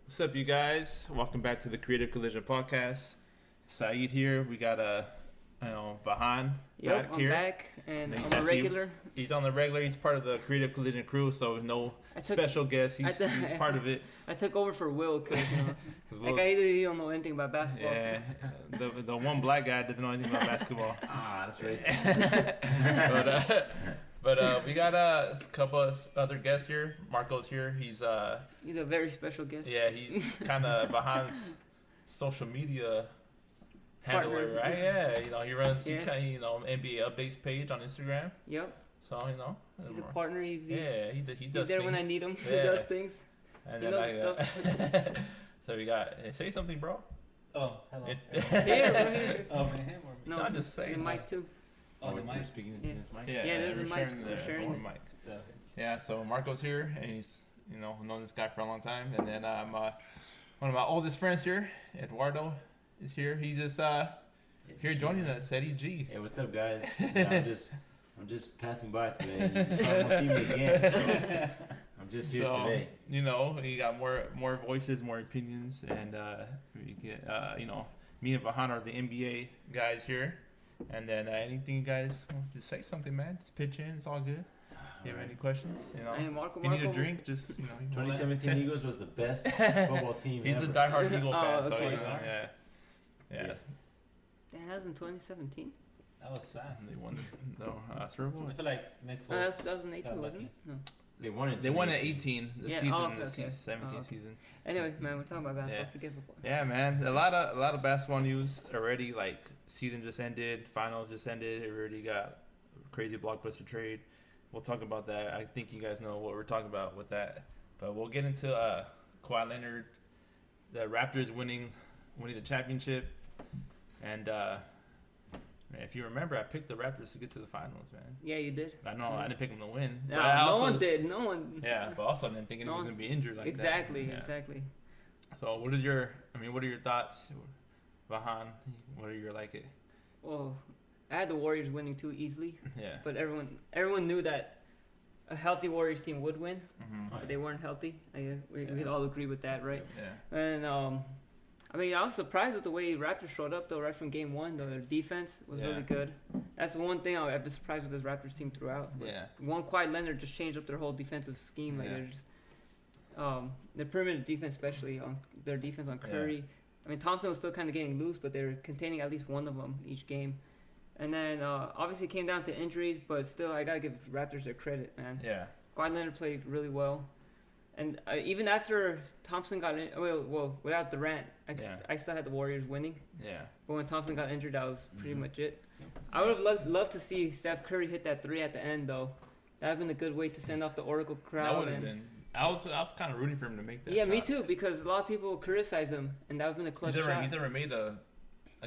What's up, you guys? Welcome back to the Creative Collision Podcast. Saeed here. We got Vahan Yep, back I'm here. back, and He's I'm a actually- regular. He's on the regular. He's part of the Creative Collision crew, so no special guest. He's part of it. I took over for Will, because, Will- he don't know anything about basketball. Yeah, the one black guy doesn't know anything about basketball. That's racist. But we got a couple of other guests here. Marco's here. He's He's a very special guest. he's kind of Vahan's social media handler, Partner. right? Yeah, he runs Yeah. NBA updates page on Instagram. Yep. So He's a partner. He's he does. he's there when I need him. He Yeah. does things. And He then knows stuff. So we got say something, bro. Oh, hello. Here, right here. Oh, for him or me? No, No, I'm just saying. the mic too. Oh, the You're mic. speaking Yeah. into this mic? Yeah, there's a we're mic. sharing We're the sharing one it. mic. Okay. Yeah, so Marco's here, and he's known this guy for a long time. And then one of my oldest friends here, Eduardo, is here. He's just here joining us, Eddie G. Hey, what's up, guys? Yeah, I'm just passing by today. You probably won't see me again. So I'm just here today. He got more voices, more opinions, and we get me and Vahan are the NBA guys here. And then anything you guys want to say something, man, just pitch in. It's all good. You have any questions? And Marco, If you need a drink, just you 2017 Eagles was the best football team He's ever. a diehard Eagle Oh, fan, so okay. yeah. Yes. That was in 2017. That was fast. They won the Super Bowl. I feel like Nick Oh, that's Foles 2018, got wasn't lucky. it? No. They won it. They won at 18 the Yeah, season, oh, okay, the okay. 17 Oh, okay. season. Anyway, man, we're talking about basketball. Yeah. Forget football. Yeah, man, a lot of basketball news already. Like season just ended, finals just ended. It already got crazy blockbuster trade. We'll talk about that. I think you guys know what we're talking about with that. But we'll get into Kawhi Leonard, the Raptors winning the championship, and man, if you remember, I picked the Raptors to get to the finals, man. Yeah, you did. I know I didn't pick them to win. No, but I no also- one did. No one. Yeah, but also I didn't think he No was one's- gonna be injured like Exactly. that. Yeah. Exactly. So what are your thoughts, Vahan? What are your Well, I had the Warriors winning too easily, Yeah. but everyone knew that a healthy Warriors team would win, Mm-hmm. but they weren't healthy. We Yeah. could all agree with that, right? Yeah. And I was surprised with the way Raptors showed up though. Right from game one, though, their defense was Yeah. really good. That's the one thing I've been surprised with this Raptors team throughout. But Yeah. one Kawhi Leonard just changed up their whole defensive scheme. Like Yeah. they're just their perimeter defense, especially on their defense on Yeah. Curry. I mean, Thompson was still kind of getting loose, but they were containing at least one of them each game. And then obviously it came down to injuries, but still I gotta give Raptors their credit, man. Yeah. Kawhi Leonard played really well. And even after Thompson got in, well, without Durant, I still had the Warriors winning. Yeah. But when Thompson got injured, that was pretty Mhm. much it. I would have loved to see Steph Curry hit that three at the end, though. That would have been a good way to send off the Oracle That crowd. would have been. I was kind of rooting for him to make that. Yeah, shot. me too, because a lot of people criticize him, and that would have been a clutch shot. He's never made a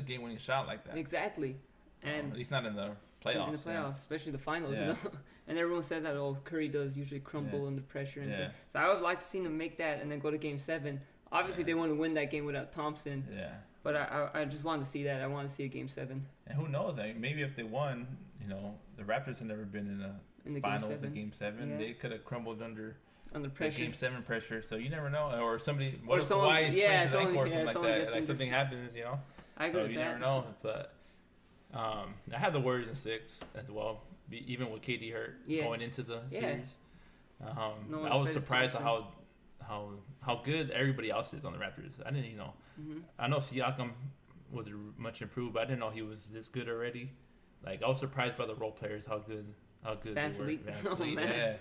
game-winning shot like that. Exactly. And at least not in the playoffs. in the playoffs, especially the finals, Yeah. And everyone says that Curry does usually crumble under pressure and Yeah. things. So I would like to see him make that and then go to Game 7. Obviously, Yeah. they want to win that game without Thompson, Yeah. but I just wanted to see that. I want to see a Game 7 And who knows? Maybe if they won, the Raptors have never been in a in the finals, Game 7 the Game 7. Yeah. They could have crumbled under under the pressure. Game 7 pressure. So you never know. Or somebody, Or what if someone- Kawhi sprains yeah, his someone- ankle or yeah, something like someone that? gets Like injured. something happens, I agree So with you that. never know. But I had the Warriors in 6 as well, even with KD hurt Yeah. going into the Yeah. series. No one I was expected surprised at Thompson. how good everybody else is on the Raptors. I didn't, I know Siakam was much improved, but I didn't know he was this good already. Like I was surprised by the role players, how good Van they were. Vliet. Van Oh, Vliet, man.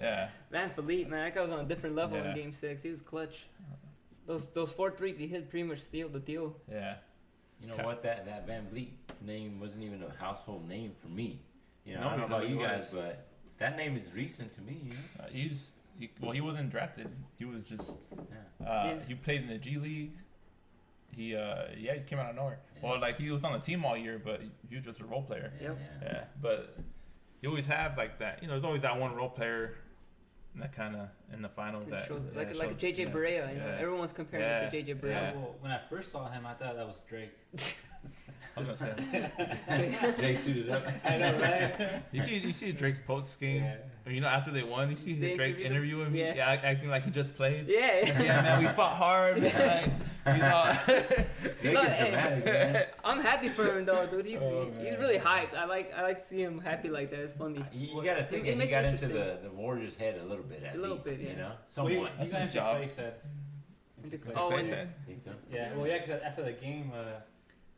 yeah. Van Vliet, man, that guy was on a different level Yeah. in Game 6. He was clutch. Those 4 threes he hit pretty much sealed the deal. Yeah. You know Okay. what? That Van Vliet name wasn't even a household name for me. I Nobody don't know knew you he guys, was. but that name is recent to me. He wasn't drafted. He was just Yeah. he played in the G League. He came out of nowhere. Well, like he was on the team all year, but he was just a role player. Yep. Yeah, but you always have like that. There's always that one role player that kind of in the finals It that shows, yeah, like a shows- JJ Barea, yeah. Everyone's comparing Yeah. him to JJ Barea. Yeah. Well, when I first saw him, I thought that was Drake. I was gonna say. Jay suited up. I know, right? You see Drake's post game. Yeah. You know, after they won, you see They Drake interviewed him? interviewing me, Yeah. acting like he just played. Yeah. Yeah, man, we fought hard. Man. You know, Jake Look, is hey, dramatic, man. I'm happy for him though, dude. He's Oh, he's man. really hyped. I like to see him happy like that. It's funny. You gotta think It that he makes got it into interesting. the Warriors' head a little bit at A little least, bit, yeah. you know? Well, he Somewhat. got That's into his job. Clay said. Into- Clay. oh, Clay and- said. Think so? Yeah, well, yeah, because after the game,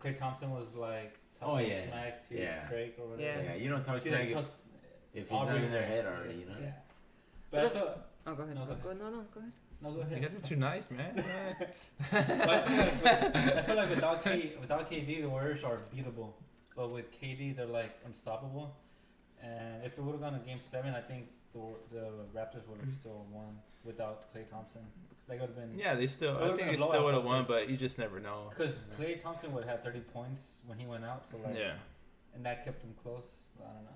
Klay Thompson was like Oh, talking yeah. smack to Yeah. Drake or whatever. Yeah. Yeah, you don't talk He like smack took if he's not Aubrey in their away. head already, you know? Yeah. But But I feel, Oh, go ahead. No, go Go, no, go ahead. no, go you ahead. guys are too nice, man. But I feel like without KD, the Warriors are beatable. But with KD, they're like unstoppable. And if it would have gone to Game 7, I think the Raptors would have still won without Klay Thompson. Like it would have been. Yeah, they still. It I would've think been they a still blowout would have won, because- but you just never know. Because Klay Thompson would have had 30 points when he went out, so like, Yeah, and that kept them close. But I don't know.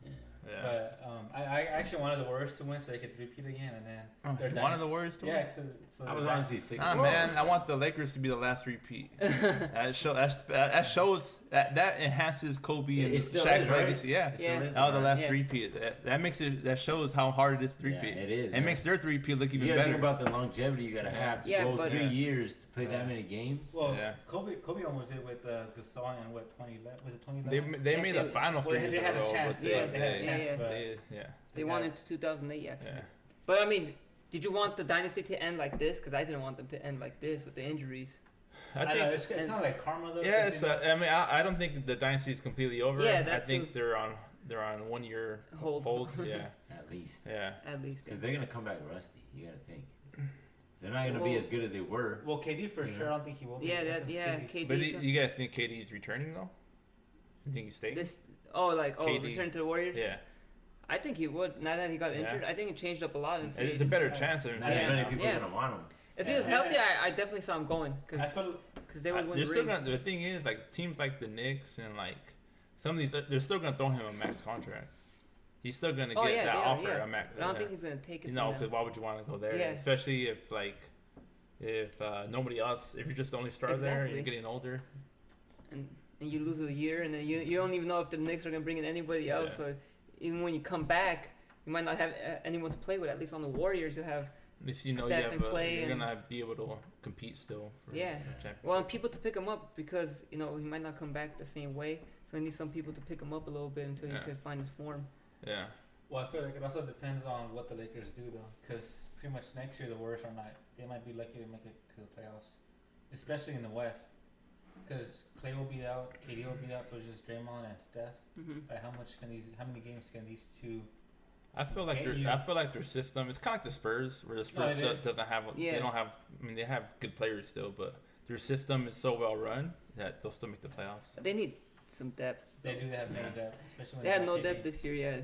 Yeah. yeah. But I actually wanted the Warriors to win so they could three-peat again, and then Oh, they're one of nice. the words to yeah. win? So I was honestly sick Nah, of it. man, I want the Lakers to be the last repeat. that shows that enhances Kobe and It still Shaq's is, right? legacy. Yeah, It still Yeah. is, that was the right? last Yeah. repeat. That makes it. That shows how hard it is to Yeah, repeat. it is. It man. makes their three-peat look You even gotta better. think about the longevity you gotta have to Yeah, go but- 3 Yeah. years to play Yeah. that many games. Well, Yeah. Kobe almost did with Gasol in what 2011? Was it 2011? They Yeah, made they- the finals well, 3 years they in had a a row, chance. but Yeah, they had a they- chance, yeah. but yeah. They won in 2008, yeah. Yeah. But I mean, did you want the dynasty to end like this? Because I didn't want them to end like this with the injuries. I I know, think. it's kind of like karma though. Yeah, 'cause, it's, you know, I mean, I don't think the dynasty is completely over. Yeah, I that think too. they're on 1 year Hold. Yeah, At least. yeah. At least. Because they're gonna come back rusty. You gotta think. They're not gonna be Well- as good as they were. well, KD for You sure. know? I don't think he will. be. Yeah, That's that- in yeah, 2 weeks. KD. But you guys think KD is returning though? You think he's staying? This. Oh, KD. return to the Warriors. Yeah, I think he would. Now that he got Yeah. injured, I think it changed up a lot. In free it's a better agency. chance of him Not Yeah. as staying. many people Yeah. are gonna want them. If he was Yeah. healthy, I definitely saw him going I feel because they would win They're the still ring. gonna. The thing is, like teams like the Knicks and like some of these, they're still gonna throw him a max contract. He's still gonna Oh, get yeah, that they are, offer yeah. a max. But I don't think he's gonna take it. You know, from because them. why would you want to go there? Yeah. Especially if nobody else, if you're just the only star there, and you're Exactly. getting older. and you lose a year, and then you don't even know if the Knicks are gonna bring in anybody else. Yeah. So even when you come back, you might not have anyone to play with. At least on the Warriors, you have At least you know Steph you have and Clay you're and- gonna be able to compete still. For Yeah. championship. well people to pick him up because he might not come back the same way. So he needs some people to pick him up a little bit until Yeah. he can find his form. Yeah. Well, I feel like it also depends on what the Lakers do, though, because pretty much next year the Warriors are not. They might be lucky to make it to the playoffs, especially in the West, because Clay will be out, KD will be out, so it's just Draymond and Steph. Hmm. Like, how many games can these two? I feel like Can't you- I feel like their system. It's kind of like the Spurs, where the Spurs it is. doesn't have. Yeah. They don't have. I mean, they have good players still, but their system is so well run that they'll still make the playoffs. They need some depth. They do have no depth, especially when They had got no KD. depth this year, yeah. Yeah.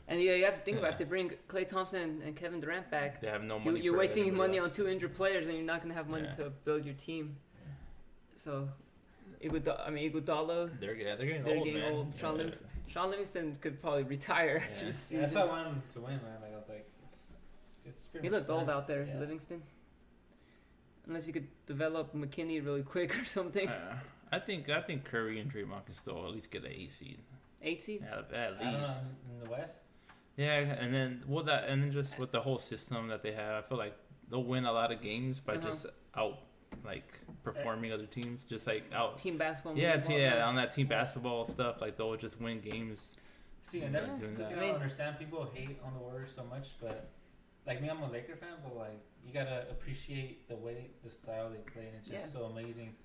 And you have to think about Yeah. if they bring Klay Thompson and Kevin Durant back, They have no money. you're for wasting anybody money else. on 2 injured players, and you're not gonna have money Yeah. to build your team. So, Iguodala, They're getting they're old, getting man. old. Sean Yeah. Livingston, Sean Livingston could probably retire after Yeah. this season. That's why I wanted him to win, man. Like I was like, it's pretty He much looked old done. out there, Yeah. Livingston. Unless you could develop McKinney really quick or something. I think Curry and Draymond can still at least get an 8 seed. 8 seed? At I don't know least. in the West. Yeah, and then just with the whole system that they have, I feel like they'll win a lot of games by Uh-huh. just out performing other teams, just like out. Team basketball. Yeah, moving yeah, ball. on that team basketball stuff, like they'll just win games. See, and that's Yeah. the thing I I mean- don't understand. People hate on the Warriors so much, but like me, I'm a Laker fan, but like you gotta appreciate the way, the style they play, and it's just Yeah. so amazing.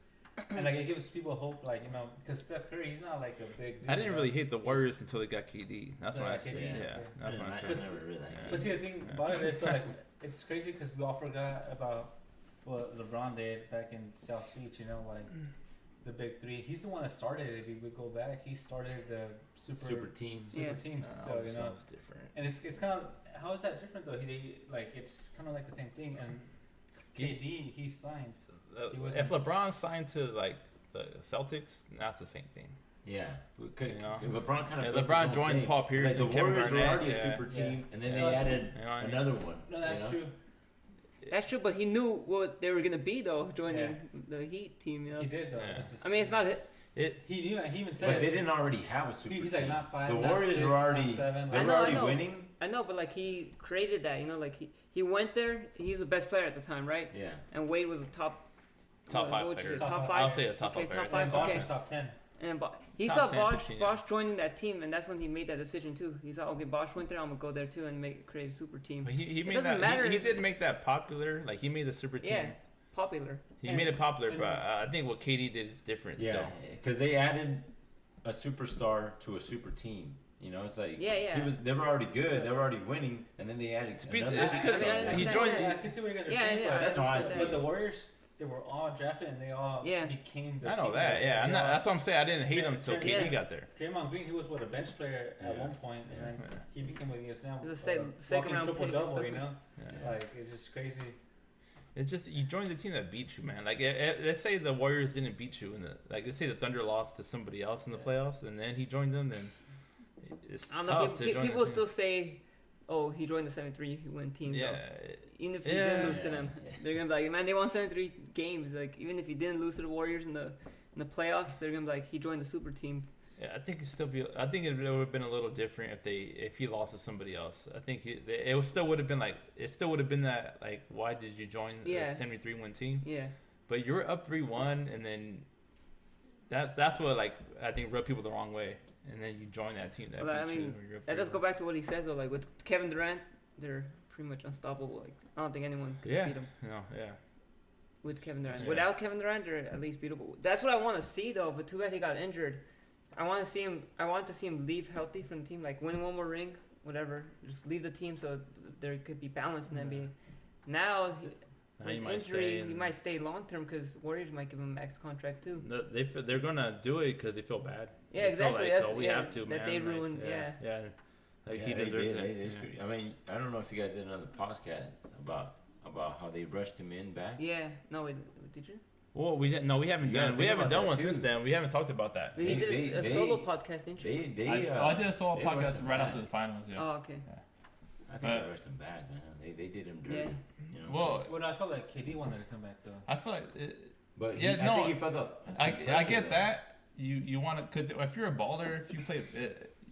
And like it gives people hope, like because Steph Curry, he's not like a big. Dude, I didn't you really know? hate the Warriors until they got KD. That's Yeah, when I KD, yeah, okay. that's when I I started. never really liked Yeah. it. But see, the thing about it is though, like it's crazy because we all forgot about what LeBron did back in South Beach. Like the big three. He's the one that started it. If we would go back, he started the super teams. Yeah. teams. No, So it you know. sounds different. And it's kind of how is that different though? It's kind of like the same thing. And KD, he signed. He wasn't- If LeBron signed to like the Celtics, that's the same thing. Yeah, You know? LeBron kind of. Yeah, LeBron joined Paul Pierce Like the and Kevin Warriors were Garnett. already a Yeah. super team, and then Yeah. they added You know what I mean? another one. No, that's you know? true. That's true, but he knew what they were gonna be though, joining the Heat team. He did though. Yeah. This is- I mean, it's not. He even said But they didn't already have a super he's team. like not 5, The not Warriors 6, were already not 7. they I were know, I already know. winning. I know, but like he created that, you know, like he went there. He's the best player at the time, right? Yeah. And Wade was the top Top five what would you player. say, Top top five. five. I'll say a top Okay, five player. top five. And Bosch Okay. was top 10. And he Top saw 10, Bosch 15, yeah. Bosch joining that team, and that's when he made that decision too. He said, okay, Bosch went there, I'm gonna go there too and create a super team. But he made doesn't that. matter He if- did make that popular. Like he made the super team. Yeah, popular. He And- made it popular, and- but I think what KD did is different. Yeah, because they added a superstar to a super team. You know, it's like Yeah. they were already good, they were already winning, and then they added be- another it's because superstar. he's I joined. I can see what you guys are Yeah, saying. yeah, but that's what I understand see. But that. the Warriors, they were all drafted and they all Yeah. became the I know team. that. Yeah, I'm They not, all- that's what I'm saying. I didn't hate him until Yeah. KD got there. Draymond Green, he was a bench player at Yeah. one point, and then Yeah. he became with ESM. It was a second round triple pick and double, stuff. you know, Yeah. like it's just crazy. It's just you join the team that beats you, man. Like let's say the Warriors didn't beat you in the let's say the Thunder lost to somebody else in the Yeah. playoffs, and then he joined them. Then it's I don't know. tough to join. People the team. still say, "Oh, he joined the 73 win team." Yeah, Though. Even if he Yeah. didn't lose to them, they're gonna be like, "Man, they won 73 games." Like even if he didn't lose to the Warriors in the playoffs, they're gonna be like, "He joined the super team." yeah. I think I think it would have been a little different if he lost to somebody else. I think it still would have been like that. Like, why did you join Yeah. a 73 win team? Yeah. But you're up 3-1, and then that's what like I think rubbed people the wrong way. And then you join that team that Well, I beat mean, you. When you're up That does 3-1. go back to what he says though. Like with Kevin Durant, they're pretty much unstoppable. Like I don't think anyone could Yeah. beat him No, yeah. with Kevin Durant. Yeah. Without Kevin Durant, they're at least beatable. That's what I want to see though. But too bad he got injured. I want to see him. I want to see him leave healthy from the team. Like win one more ring, whatever. Just leave the team so there could be balance in the NBA. Now Now his he might injury, stay he and- might stay long term because Warriors might give him a max contract too. They're gonna do it because they feel bad. Yeah, They feel exactly. Like, That's oh, we yeah, have to, that man. they Like, ruined. Yeah. yeah. Like Yeah, he they deserves did. it. They Yeah. screwed- I mean, I don't know if you guys did another podcast about how they rushed him in back. Yeah. No, did you? Well, we haven't You gotta done. We think haven't about done that, one too. since then. We haven't talked about that. We did a they- solo podcast, didn't you? They I did a solo they rushed podcast him right back. after the finals. Yeah. Oh, okay. I think they rushed him back, man. They did him dirty. Yeah. You know? Well, Well, I felt like KD wanted to come back though. I feel like but yeah, I no, think he felt the I pressure, get though. that. You want to because if you're a baller, if you play,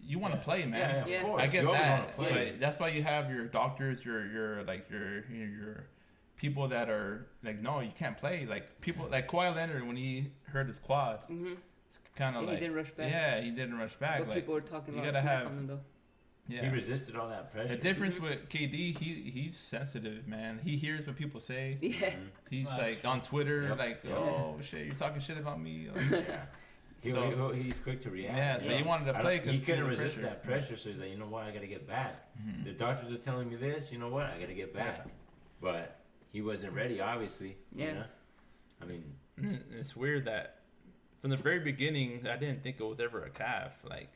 you want to Yeah. play, man. Yeah, Yeah. of course. I get you always that, wanna play. but that's why you have your doctors, your people that are like, no, you can't play. Like people like Kawhi Leonard when he hurt his quad, Mhm. it's kind of Yeah, like he didn't rush back. yeah, he didn't rush back. But Like, people were talking you about gotta smack have- on him though. yeah. He resisted all that pressure. The difference Mhm. with KD, he's sensitive, man. He hears what people say. Yeah. Mhm. He's Well, that's like true. on Twitter, Yep. like, Yep. oh shit, you're talking shit about me. Like, Yeah. So- He's quick to react. yeah, so you he know? wanted to I play don't- because he couldn't resist that pressure, so he's like, you know what, I gotta get back. Mhm. The doctor's just telling me this, you know what, I gotta get back. Yeah. But he wasn't ready, obviously. Yeah. You know? I mean, It's weird that from the very beginning, I didn't think it was ever a calf. Like,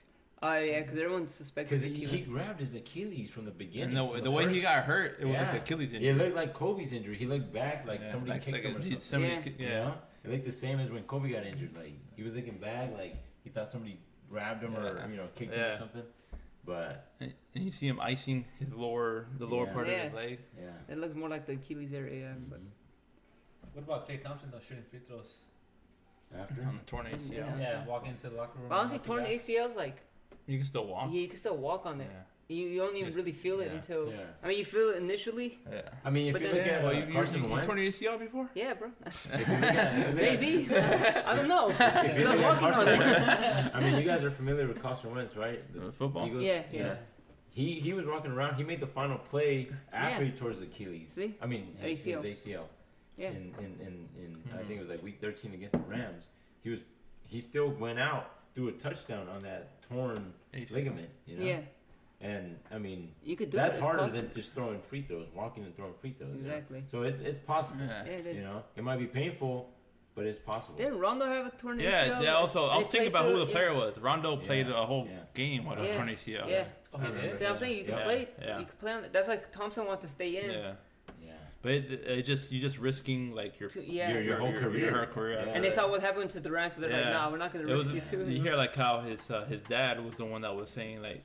Oh yeah, because everyone suspected because he Achilles. grabbed his Achilles from the and beginning. the way he first- got hurt, it was Yeah. like Achilles injury. It looked like Kobe's injury. He looked back like Yeah, somebody like kicked him or something. somebody Yeah. kicked- You yeah. know? It looked the same as when Kobe got injured. Like he was looking back, like he thought somebody grabbed him Yeah. or kicked him Yeah. or something. But And you see him icing the lower Yeah. part of Yeah. his leg. yeah. It looks more like the Achilles area, yeah, but Mhm. What about Klay Thompson though, shooting free throws? After On the torn ACL. Yeah. Yeah, walking into the locker room. but honestly, and torn nothing ACLs like You can still walk. you can still walk on it. Yeah. You don't even Just- really feel it yeah. until. Yeah. I mean, you feel it initially. Yeah. I mean, if But you then- look at Well, Carson you Wentz, torn your ACL before? Yeah, bro. if you look at Maybe. I don't know. if you I was look at walking on Carson it. Wentz, I mean, you guys are familiar with Carson Wentz, right? Football. Eagles? Yeah, yeah. He was walking around. He made the final play after Yeah. he tore his Achilles. See? I mean, his ACL. ACL. Yeah. In I Mhm. think it was like week 13 against the Rams. He still went out, threw a touchdown on that torn ACL. ligament. You know. Yeah. And I mean, You could do that's it. It's harder possible. than just throwing free throws, walking and throwing free throws. you know? Exactly. So it's possible. Yeah. Yeah, it is. You know, it might be painful, but it's possible. Didn't Rondo have a torn ACL? Yeah, yeah. Also, I was They thinking played about who through the it, player was. Rondo played Yeah, a whole yeah. game with a Yeah. torn ACL. Yeah. Oh, he I remember did? See, I'm saying you can Yeah. play. Yeah. You can play on it. That's like Thompson wanted to stay in. Yeah. Yeah. But it just you're just risking like your Yeah. Your whole career. Your whole career. Yeah. And they saw what happened to Durant, so they're like, Yeah. nah, we're not gonna It was, risk it too. you hear like how his dad was the one that was saying like,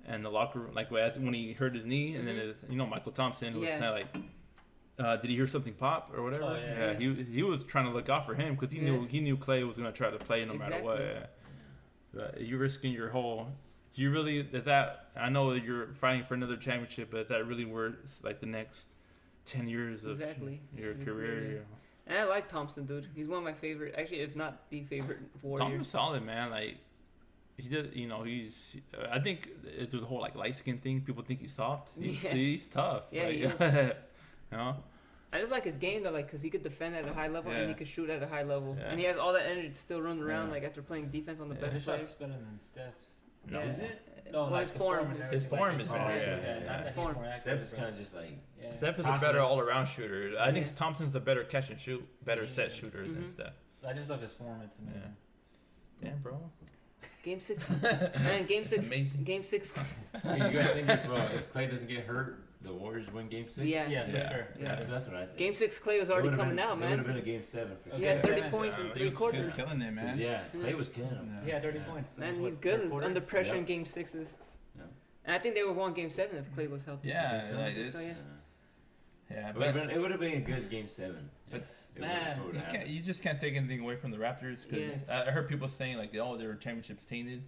and the locker room like when he hurt his knee, and then his, Michael Thompson was Yeah. kind of like, Did he hear something pop or whatever? Oh, yeah. He was trying to look out for him because he knew Clay was gonna try to play no matter what. Exactly. Yeah. But you're risking your whole. Do you really? Is that? I know that you're fighting for another championship, but is that really worth like the next 10 years of Exactly. your Yeah, career? yeah. You know? And I like Thompson, dude. He's one of my favorite, actually, if not the favorite warrior. Thompson's solid, man. Like he did, you know. He's. I think it's the whole like light skin thing. People think he's soft. He's tough. Yeah, like, he is. You know. I just like his game though, like, cause he could defend at a high level and Yeah. he could shoot at a high level, Yeah. and he has all that energy to still run around, Yeah. like after playing defense on the Yeah. best His shot's players. better than Steph's. No. Yeah. Is it? No, Well, like his the form and is- everything, His form like is his better, shoot, yeah, not yeah. that he's Form. more accurate, Steph is but- kind of just like yeah. Steph is a Toss better it. all-around shooter. I think Yeah. Thompson's a better catch and shoot, better set Yes. shooter than Mhm. Steph. I just love his form. It's amazing. Damn, bro. Game 6, man. Game It's 6. amazing. Game 6. Hey, you guys think if Clay doesn't get hurt, the Warriors win Game 6? Yeah. Yeah, for Yeah. sure. Yeah. That's what I think. Game 6, Clay was It already would've coming been, out, It would have man. been a Game 7 for Okay. He sure. had 30 Yeah. points in he 3 was quarters. killing it, man. Yeah, Clay was killing him. Yeah. He had 30 Yeah. points. Man, It was he's what, good third quarter? under pressure in Yep. Game 6s. Yeah. And I think they would have won Game 7 if Clay was healthy. Yeah, so. like So, it's, yeah. yeah, It but would have been a good Game 7. But, man, you just can't take anything away from the Raptors because Yeah. I heard people saying like, oh, their championships tainted,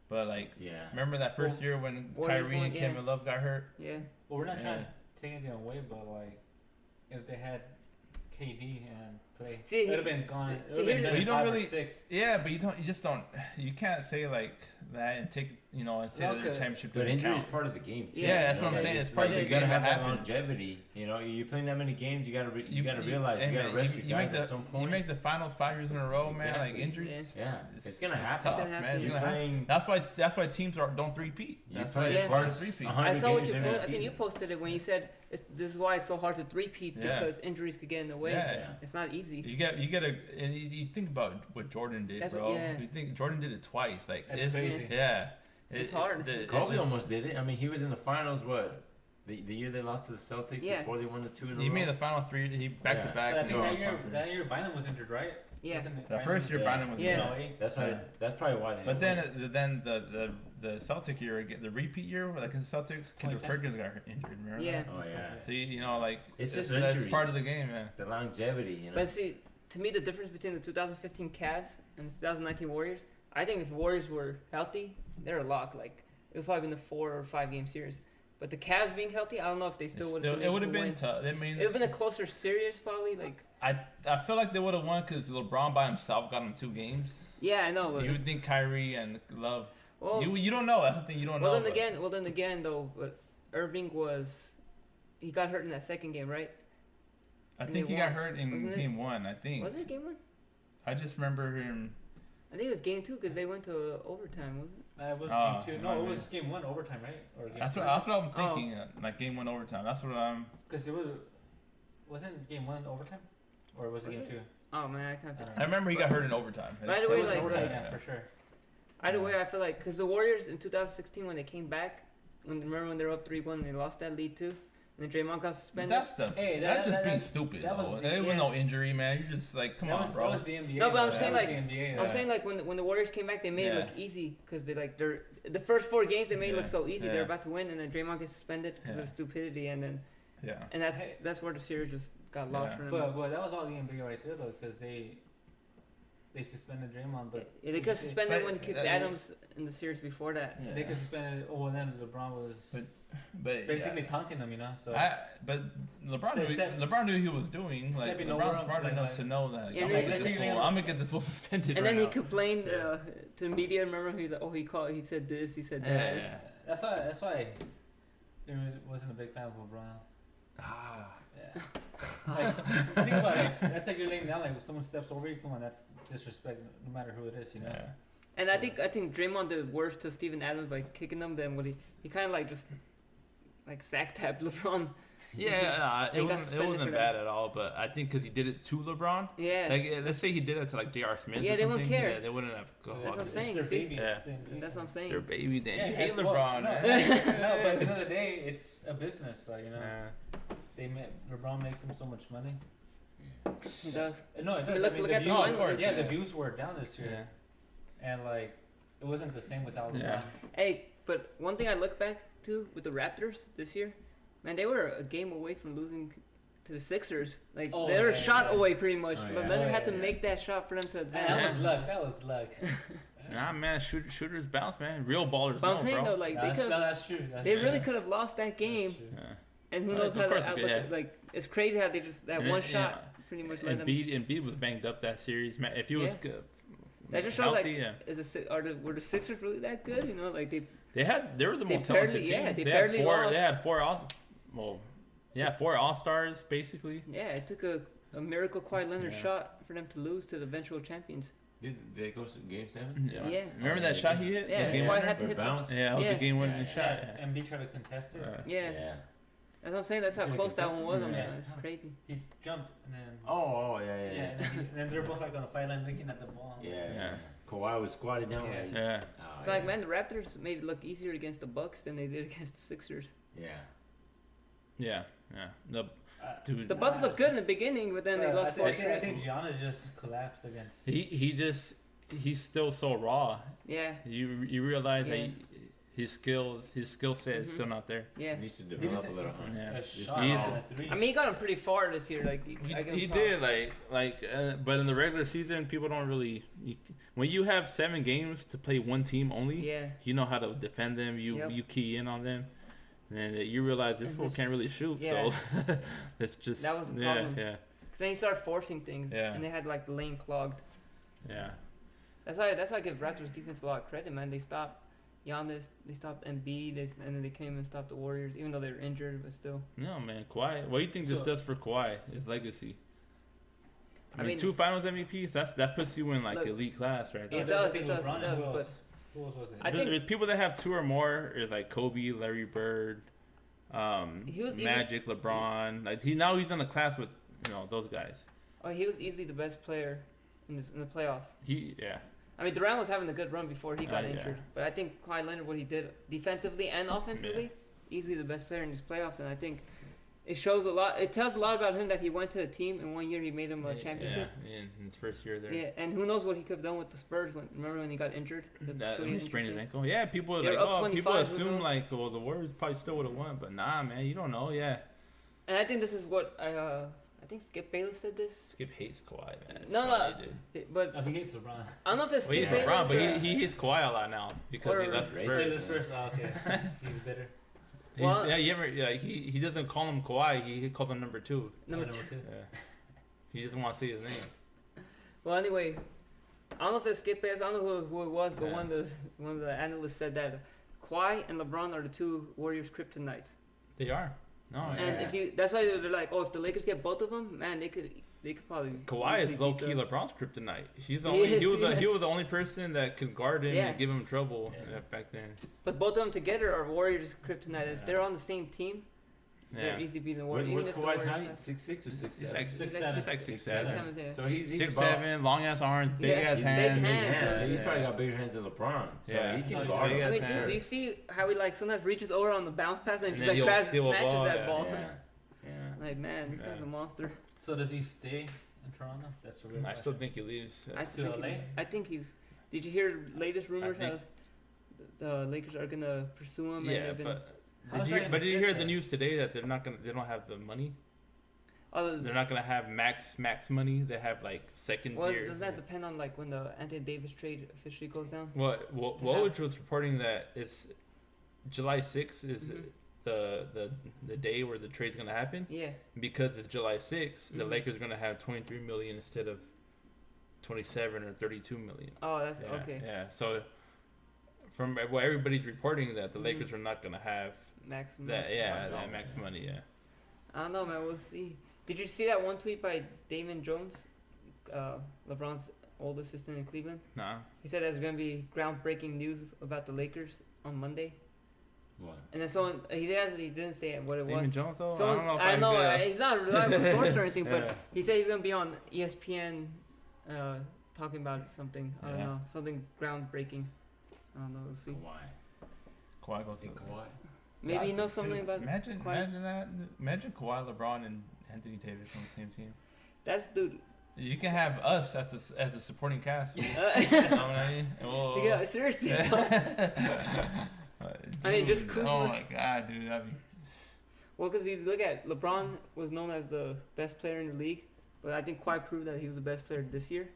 but like, Yeah. remember that first year when Warriors Kyrie won, and yeah. Kevin Love got hurt? Yeah. Well, we're not trying Yeah. to take anything away, but like, if they had KD and Clay, See, it would have been gone. see, It would see, have here's been the- done You don't 5 or really- 6. Yeah, but you just don't, you can't say like that and take, and say that their Okay. championship But doesn't injury count. is part of the game too. Yeah, that's what I'm saying. It's part of the you game gotta have that that happens. longevity. You know, you're playing that many games. You gotta realize hey, you gotta man, rest you your make guys at some You point. make the finals 5 years in a row, man. Like Exactly. injuries. Yeah, it's gonna happen. Tough, gonna man. happen. It's You're gonna happen. playing. That's why teams don't three-peat. You That's play why it's Yeah. hard to three-peat. 100 I saw what games you during the posted. I think you season. posted it when you said this is why it's so hard to three-peat Yeah. because injuries could get in the way. Yeah. It's not easy. You get and you think about what Jordan did, That's bro. what- yeah. You think Jordan did it twice, like That's it's- crazy. Yeah, It's hard. Kobe almost did it. I mean, he was in the finals. What? The year they lost to the Celtics Yeah. before they won the 2 in a He row. made the final 3. He back to But back. I you think know, that year Bynum was injured, right? Yeah. Wasn't it The Bynum? first year Yeah. Bynum was Yeah. good. 08? That's why. Yeah. That's probably why they. But didn't win. then the Celtic year again, the repeat year, like the Celtics, Kendrick 2010. Perkins got injured. Remember? Yeah. that? Oh yeah. See, like It's just that's injuries. part of the game, man. The longevity. You know. But see, to me, the difference between the 2015 Cavs and the 2019 Warriors, I think if Warriors were healthy, they're a lock. Like it would probably been a 4 or 5 game series. But the Cavs being healthy, I don't know if they still would have been It able would to have been win. tough. I mean, It would have been a closer series, probably. Like, I feel like they would have won because LeBron by himself got him 2 games. yeah, I know. But, You would think Kyrie and Love. well, You don't know. That's the thing. You don't know. then but- again, though, but Irving he got hurt in that second game, right? I and think they he got won. hurt in Wasn't it? game 1. I think. Was it game 1? I just remember him. I think it was game 2 because they went to overtime, wasn't it? It was Oh, game 2. might No, it be. was game 1 overtime, right? Or game That's 2? what I'm Oh. thinking. Like game 1 overtime. That's what I'm. Because wasn't game 1 overtime, or was it Was game it? 2? Oh man, I can't. I don't I remember he got hurt in overtime. Right It away, was like- overtime, like- yeah, for sure. Either way, I feel like because the Warriors in 2016 when they came back, remember when they were up 3-1, they lost that lead too, and then Draymond got suspended. That's the. Hey, that's just being that- stupid. that was though. the- There was yeah. no injury, man. You're just like, come that on, was, bro. That was the NBA. No, but I'm though. saying, That was like- the NBA, I'm saying like when the Warriors came back, they made it Yeah. look easy because they the first 4 games they made it look Yeah. so easy. Yeah. They're about to win, and then Draymond gets suspended because Yeah. of stupidity, and Yeah. Hey. that's where the series just got lost Yeah. for them. But that was all the NBA right there though, because they suspended Draymond, but Yeah, they could suspend But- them when they kicked that- Adams in the series before that. Yeah. they could suspend it. Oh, well, then LeBron was But basically yeah. taunting them, So But LeBron knew he was doing. Like stepping over LeBron's him, smart like- enough like- to know that. Yeah, I'm they- gonna get they- this fool. I'm gonna get this fool suspended. And right then he now. complained Yeah. to the media. Remember, he's like, "Oh, he said this, he said Yeah, that." yeah. that's why I wasn't a big fan of LeBron. Ah. Yeah. Like, think about it. That's like you're laying down. Like if someone steps over you, come on, that's disrespect. No matter who it is, Yeah. And I think Draymond did worse to Steven Adams by kicking them than what he kind of like just like sack tapped LeBron. Yeah, He it got wasn't suspended for bad at all. But I think because he did it to LeBron. Yeah, Like, let's say he did that to like J.R. Smith. Yeah, or they wouldn't something, care. Yeah, they wouldn't have. That's what I'm saying, It's see? their baby. Yeah. and that's what I'm saying. Their baby. Then Yeah, you hate well, LeBron, no, man. no, but at the end of the day, it's a business. So Yeah. LeBron makes them so much money. He does. No, it I mean, does. look I mean, at the the views, finals. course, yeah, yeah. the views were down this year, Yeah. and like it wasn't the same without LeBron. Yeah. Hey, but one thing I look back to with the Raptors this year, man, they were a game away from losing to the Sixers. Like Oh, they were yeah, shot yeah. away pretty much. Oh, But yeah. Leonard Oh, had to yeah, make that shot for them to And advance. that was luck. That was luck. Nah, man, shooters bounce, man. Real ballers. But I'm know, saying bro. though, like That's, they could, that's true. That's they true. really could have lost that game. That's true. Yeah. And who Right, knows of how course that they outlook. could, Like it's crazy how they just that And one it- shot pretty much let them. Embiid was banged up that series, man. If he was Yeah. good, That just shows healthy, like were the Sixers really that good? You know, like they they were the They most talented barely- team. yeah, they had barely four. lost. They had four all stars basically. yeah, it took a miracle Kawhi Leonard Yeah. shot for them to lose to the eventual champions. Did they go to game 7? Yeah. Remember that shot he hit? Yeah, The game Kawhi winner? had to Or hit the, bounce? Yeah, that was Yeah. the game winning Yeah, shot. Yeah, Yeah. Embiid tried to contest it. yeah. Yeah. That's what I'm saying. That's how Really close that one was. I mean, Yeah. it's crazy. He jumped and then. Oh, yeah. And then they're both like on the sideline looking at the ball. Yeah. Kawhi was squatted down. Yeah. Like, Yeah. oh, It's like, man, the Raptors made it look easier against the Bucks than they did against the Sixers. Yeah. Yeah. The dude. The Bucks looked good in the beginning, but then they lost I that think, I straight. think Giannis just collapsed against. He's still so raw. Yeah, You realize Yeah. that his skill set is Mhm. still not there. yeah. He needs to He develop just- a little. Huh? Yeah. A Just shot easy. and a three. I mean, he got him pretty far this year. Like, I give him He props. did but in the regular season, people don't really. When you have 7 games to play one team only, Yeah, you know how to defend them. Yep. You key in on them, and then you realize this And fool this- can't really shoot. yeah. So it's just That was the yeah, problem. yeah, because then he started forcing things, Yeah. and they had like the lane clogged. yeah. That's why I give Raptors defense a lot of credit, man. They stopped Giannis, they stopped Embiid, and then they came and stopped the Warriors, even though they were injured, but still. No man, Kawhi. What do you think this So- does for Kawhi? His legacy. I mean, mean- 2 Finals MVPs. That puts you in like Look, elite class, right? It there. does, I think it does, LeBron it and does, Who else was it? I think- There's people that have 2 or more. Is like Kobe, Larry Bird, He was Magic, LeBron. Like now he's in a class with those guys. he was easily the best player in the playoffs. Yeah. I mean, Durant was having a good run before he got Yeah. injured, but I think Kawhi Leonard, what he did defensively and offensively, easily the best player in these playoffs, and I think it shows a lot. It tells a lot about him that he went to a team in 1 year. He made him a championship. Yeah, in his first year there. Yeah, and who knows what he could have done with the Spurs? Remember when he got injured? That when he he sprained his injured ankle. Yeah, people are They like, were up people 25, who assume knows? like, well, the Warriors probably still would have won, but nah, man, you don't know. Yeah, And I think this is what I think Skip Bayless said this. Skip hates Kawhi, man. It's No, funny, dude. But Oh, he hates LeBron. I don't know if it's Well, Skip he's LeBron, Bayless but or, he hates Kawhi a lot now because he Or- left the Racist. Spurs. Say this first. Oh, okay. He's bitter. Well- He doesn't call him Kawhi. He calls him number 2. number Oh, two. Yeah. He doesn't want to say his name. Well, anyway, I don't know if it's Skip Bayless. I don't know who it was, but Yeah. one of the analysts said that Kawhi and LeBron are the 2 Warriors kryptonites. They are. No, And yeah. if you, that's why they're like, oh, if the Lakers get both of them, man, they could probably. Kawhi easily is low beat key them. LeBron's kryptonite. He's the He only. is, He was yeah. he was the only person that could guard him Yeah. and give him trouble Yeah. back then. But both of them together are Warriors kryptonite. If Yeah. they're on the same team, they're Yeah. easily beating the What, Warriors. what's even if the Kawhi's Warriors height? have- 6'6" or 6'7"? He's like 6'7". 6'7". Yeah. So he's 6'7", long ass arms, big Yeah, ass big hands. hands. Yeah, he's Yeah. probably got bigger hands than LeBron. So Yeah. he can Oh, guard big him. ass Wait, dude, hands. do you see how he like sometimes reaches over on the bounce pass and, And just then like he'll grabs and steal a snatches ball, that yeah. ball? Yeah. Yeah. Like, man, this guy's Yeah. a monster. So does he stay in Toronto? That's the real I question. still think he leaves. I still To think LA? I think he's. Did you hear latest rumors how think- the Lakers are gonna pursue him? Yeah, and they've been, but How's did that you gonna but did you fit hear the then? news today that they don't have the money? oh, They're not gonna have max money. They have like second well, tier. doesn't that depend on like when the Anthony Davis trade officially goes down? Woj was reporting that it's July 6th is Mhm. the day where the trade's gonna happen. Yeah, Because it's July 6th, the Mhm. Lakers are gonna have 23 million instead of 27 or 32 million. oh, that's Yeah, okay. Yeah. So from what everybody's reporting that the Mhm. Lakers are not gonna have Maximum. that. Yeah, No, that max yeah. money. Yeah. I don't know, man. We'll see. Did you see that one tweet by Damon Jones, LeBron's old assistant in Cleveland? Nah. He said there's gonna be groundbreaking news about the Lakers on Monday. What? And then someone he didn't say what it Damon was. Jones though. Someone, I don't know if I know yeah. he's not a reliable source or anything, Yeah. but he said he's gonna be on ESPN, talking about something. I don't Yeah. know, something groundbreaking. I don't know. We'll see. Kawhi. Kawhi goes to Think Kawhi. Maybe he God, knows something dude, about. Imagine Kawhi's- that. Imagine Kawhi, LeBron, and Anthony Davis on the same team. That's dude. You can have us as a supporting cast. You know Uh, what I mean? Well, yeah, seriously. though. I mean, just dude, Kuzma. Oh my god, dude, that'd be. Well, because you look at LeBron was known as the best player in the league, but I think Kawhi proved that he was the best player this year.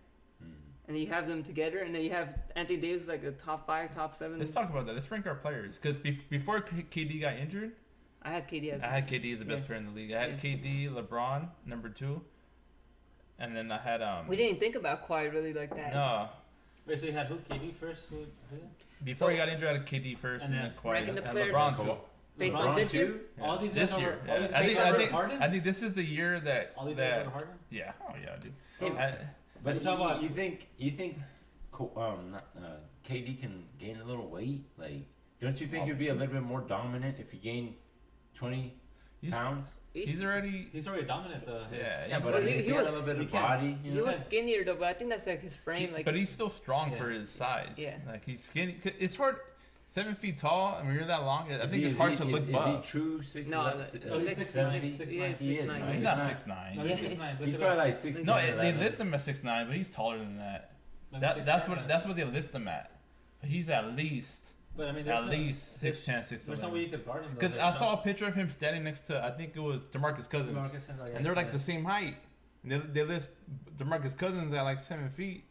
Mm. And you have them together, and then you have Anthony Davis like a top 5, top 7. Let's talk about that. Let's rank our players because before KD got injured, I had KD as I had KD as the best Yeah. player in the league. I had Yeah. KD, LeBron number 2, and then I had We didn't think about Kawhi really like that. no. Wait, so you had who? KD first? Who? Before So- he got injured, I had KD first, and And then then Kawhi ranking the and players- LeBron too. Based LeBron on this year, too? All these This guys year, over. yeah. All these I guys think over Harden. I think this is the year that All these guys that over Harden. yeah, oh yeah, dude. Hey, But You talk about- you think KD can gain a little weight? Like, don't you think he'd be a little bit more dominant if he gained 20 He's, pounds? he's already He's already dominant though. Yeah, Yeah, but Well, I mean, he if he had a was- little bit he of can't- body, you he know? was skinnier though, but I think that's like his frame. Like but he's still strong Yeah. for his size. Yeah. Like he's skinny. It's hard. 7 feet tall. I mean, you're that long. I Is think he- it's is hard he- to look is buff. he true 6'11"? No, no, he's 6'9", 6'9". Yeah, He is, 6'9". right? He's not 6'9". 6'9". No, he's 6'9". Look He's it probably up. like 6'10". No, they 11. list him at 6'9", but he's taller than that. Like That's 6'7". what they list him at. But he's at least But I mean, there's at no, least 6'10", There's no way you 6'11". could guard him. Because I saw a picture of him standing next to I think it was DeMarcus Cousins, and they're like the same height. And they list DeMarcus Cousins at like 7 feet.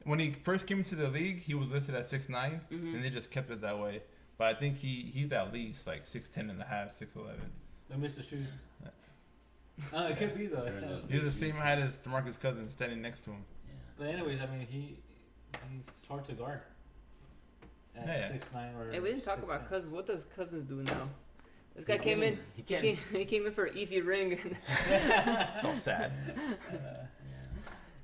When he first came into the league, he was listed at 6'9", Mhm. and they just kept it that way. But I think he's at least like 6'10" and a half, 6'11". They missed the shoes. It could be though. They're in those He's the big same shoes. height as DeMarcus Cousins standing next to him. Yeah. But anyways, I mean, he's hard to guard. At Yeah. 6'9" or. Hey, we didn't talk about 6'10". Cousins. What does Cousins do now? This guy He's came in. winning. He can't. He came in for an easy ring. It's all sad.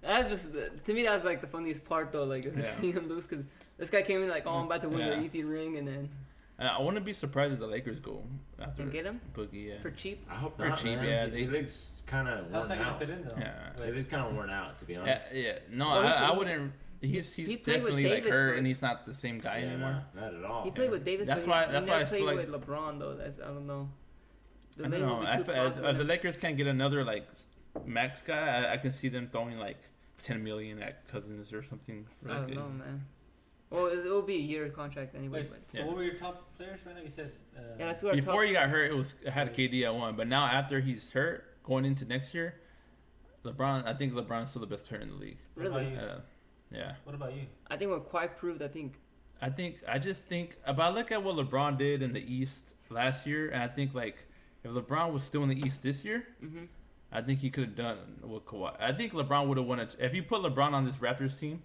That's just to me. That was like the funniest part though. Like Yeah. seeing him lose because this guy came in like, oh, I'm about to win Yeah. the easy ring, and then I wouldn't be surprised if the Lakers go after and get him Boogie. Yeah. for cheap. I hope For not, cheap, man. yeah, He looks kind of How's worn that gonna out. fit in though? Yeah. He looks kind of worn out, to be Yeah, honest. yeah. No, Well, he I played- wouldn't. He's he played with definitely like Davis, hurt, but- and he's not the same guy Yeah, anymore. Not at all. He played with Davis. That's but why- He that's never why I played feel with LeBron though. That's I don't know. The I league don't will know. be I too feel, confident. if the Lakers can't get another like max guy, I can see them throwing like 10 million at Cousins or something. I Really don't good. know, man. Well, it'll be a year contract anyway. Wait, But so Yeah. what were your top players right now? You said. yeah, that's who our Before top. he got hurt, it had KD at 1, but now after he's hurt, going into next year, LeBron. I think LeBron's still the best player in the league. What about Really, you? Yeah. What about you? I think what Kawhi proved. I just think, but I look at what LeBron did in the East last year, and I think like if LeBron was still in the East this year, Mm-hmm. I think he could have done what Kawhi. I think LeBron would have won it if you put LeBron on this Raptors team.